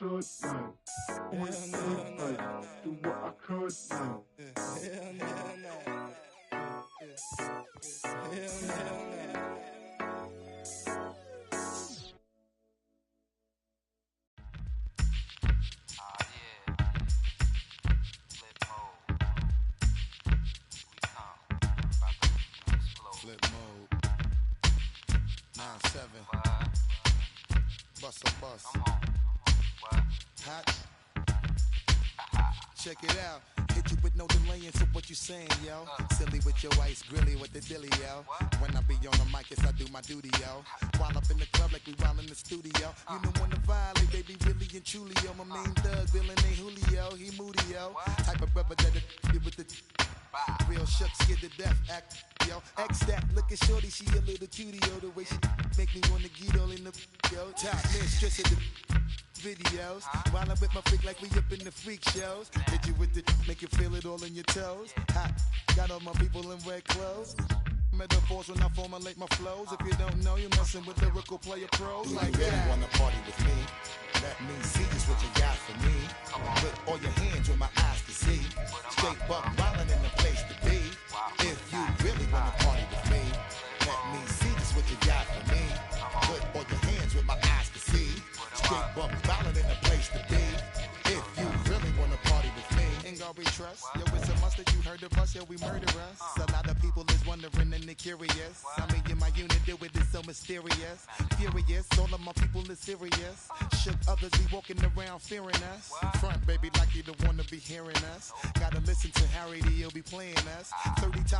should now. Point, blank. Do what I could now. Flip mode. 9-7. Bust a bus. Hot. Check it out. Hit you with no delay into what you saying, yo. Silly with your ice, grilly with the dilly, yo. When I be on the mic, yes, I do my duty, yo. While up in the club like we while in the studio. You don't wanna violate, baby, really and truly, yo. My main thug, Villain ain't Julio, he moody, yo. Type of brother that'll be with the real shook, scared to death, act, yo. X that, look at shorty, she a little cutie, yo. The way she make me wanna get all in the, yo. Top mistress of the videos. While I'm with my freak like we up in the freak shows. Hit you with the, make you feel it all in your toes. Hot, got all my people in red clothes. Metaphors when I formulate my flows. If you don't know, you're messing with lyrical player pros. Do like you really that. wanna party with me? Let me see just what you got for me. Put all your hands where my eyes can see. Straight buck wildin' in the place to be. If you really wanna party with me, let me see just what you got for me. Put all your hands where my eyes can see. Straight buck wildin' in the place to be. If you really wanna party with me, Ain't gonna be trust. Yo, it's a must that you heard of us. Yo, we murder us. A lot of people is wondering and they curious. I mean, in my unit, do it is so mysterious. Furious, all of my people is serious. Shook others be walking around fearing us. Front, baby, like you don't wanna be hearing us. Gotta listen to Harry, he'll be playing us. 30 times.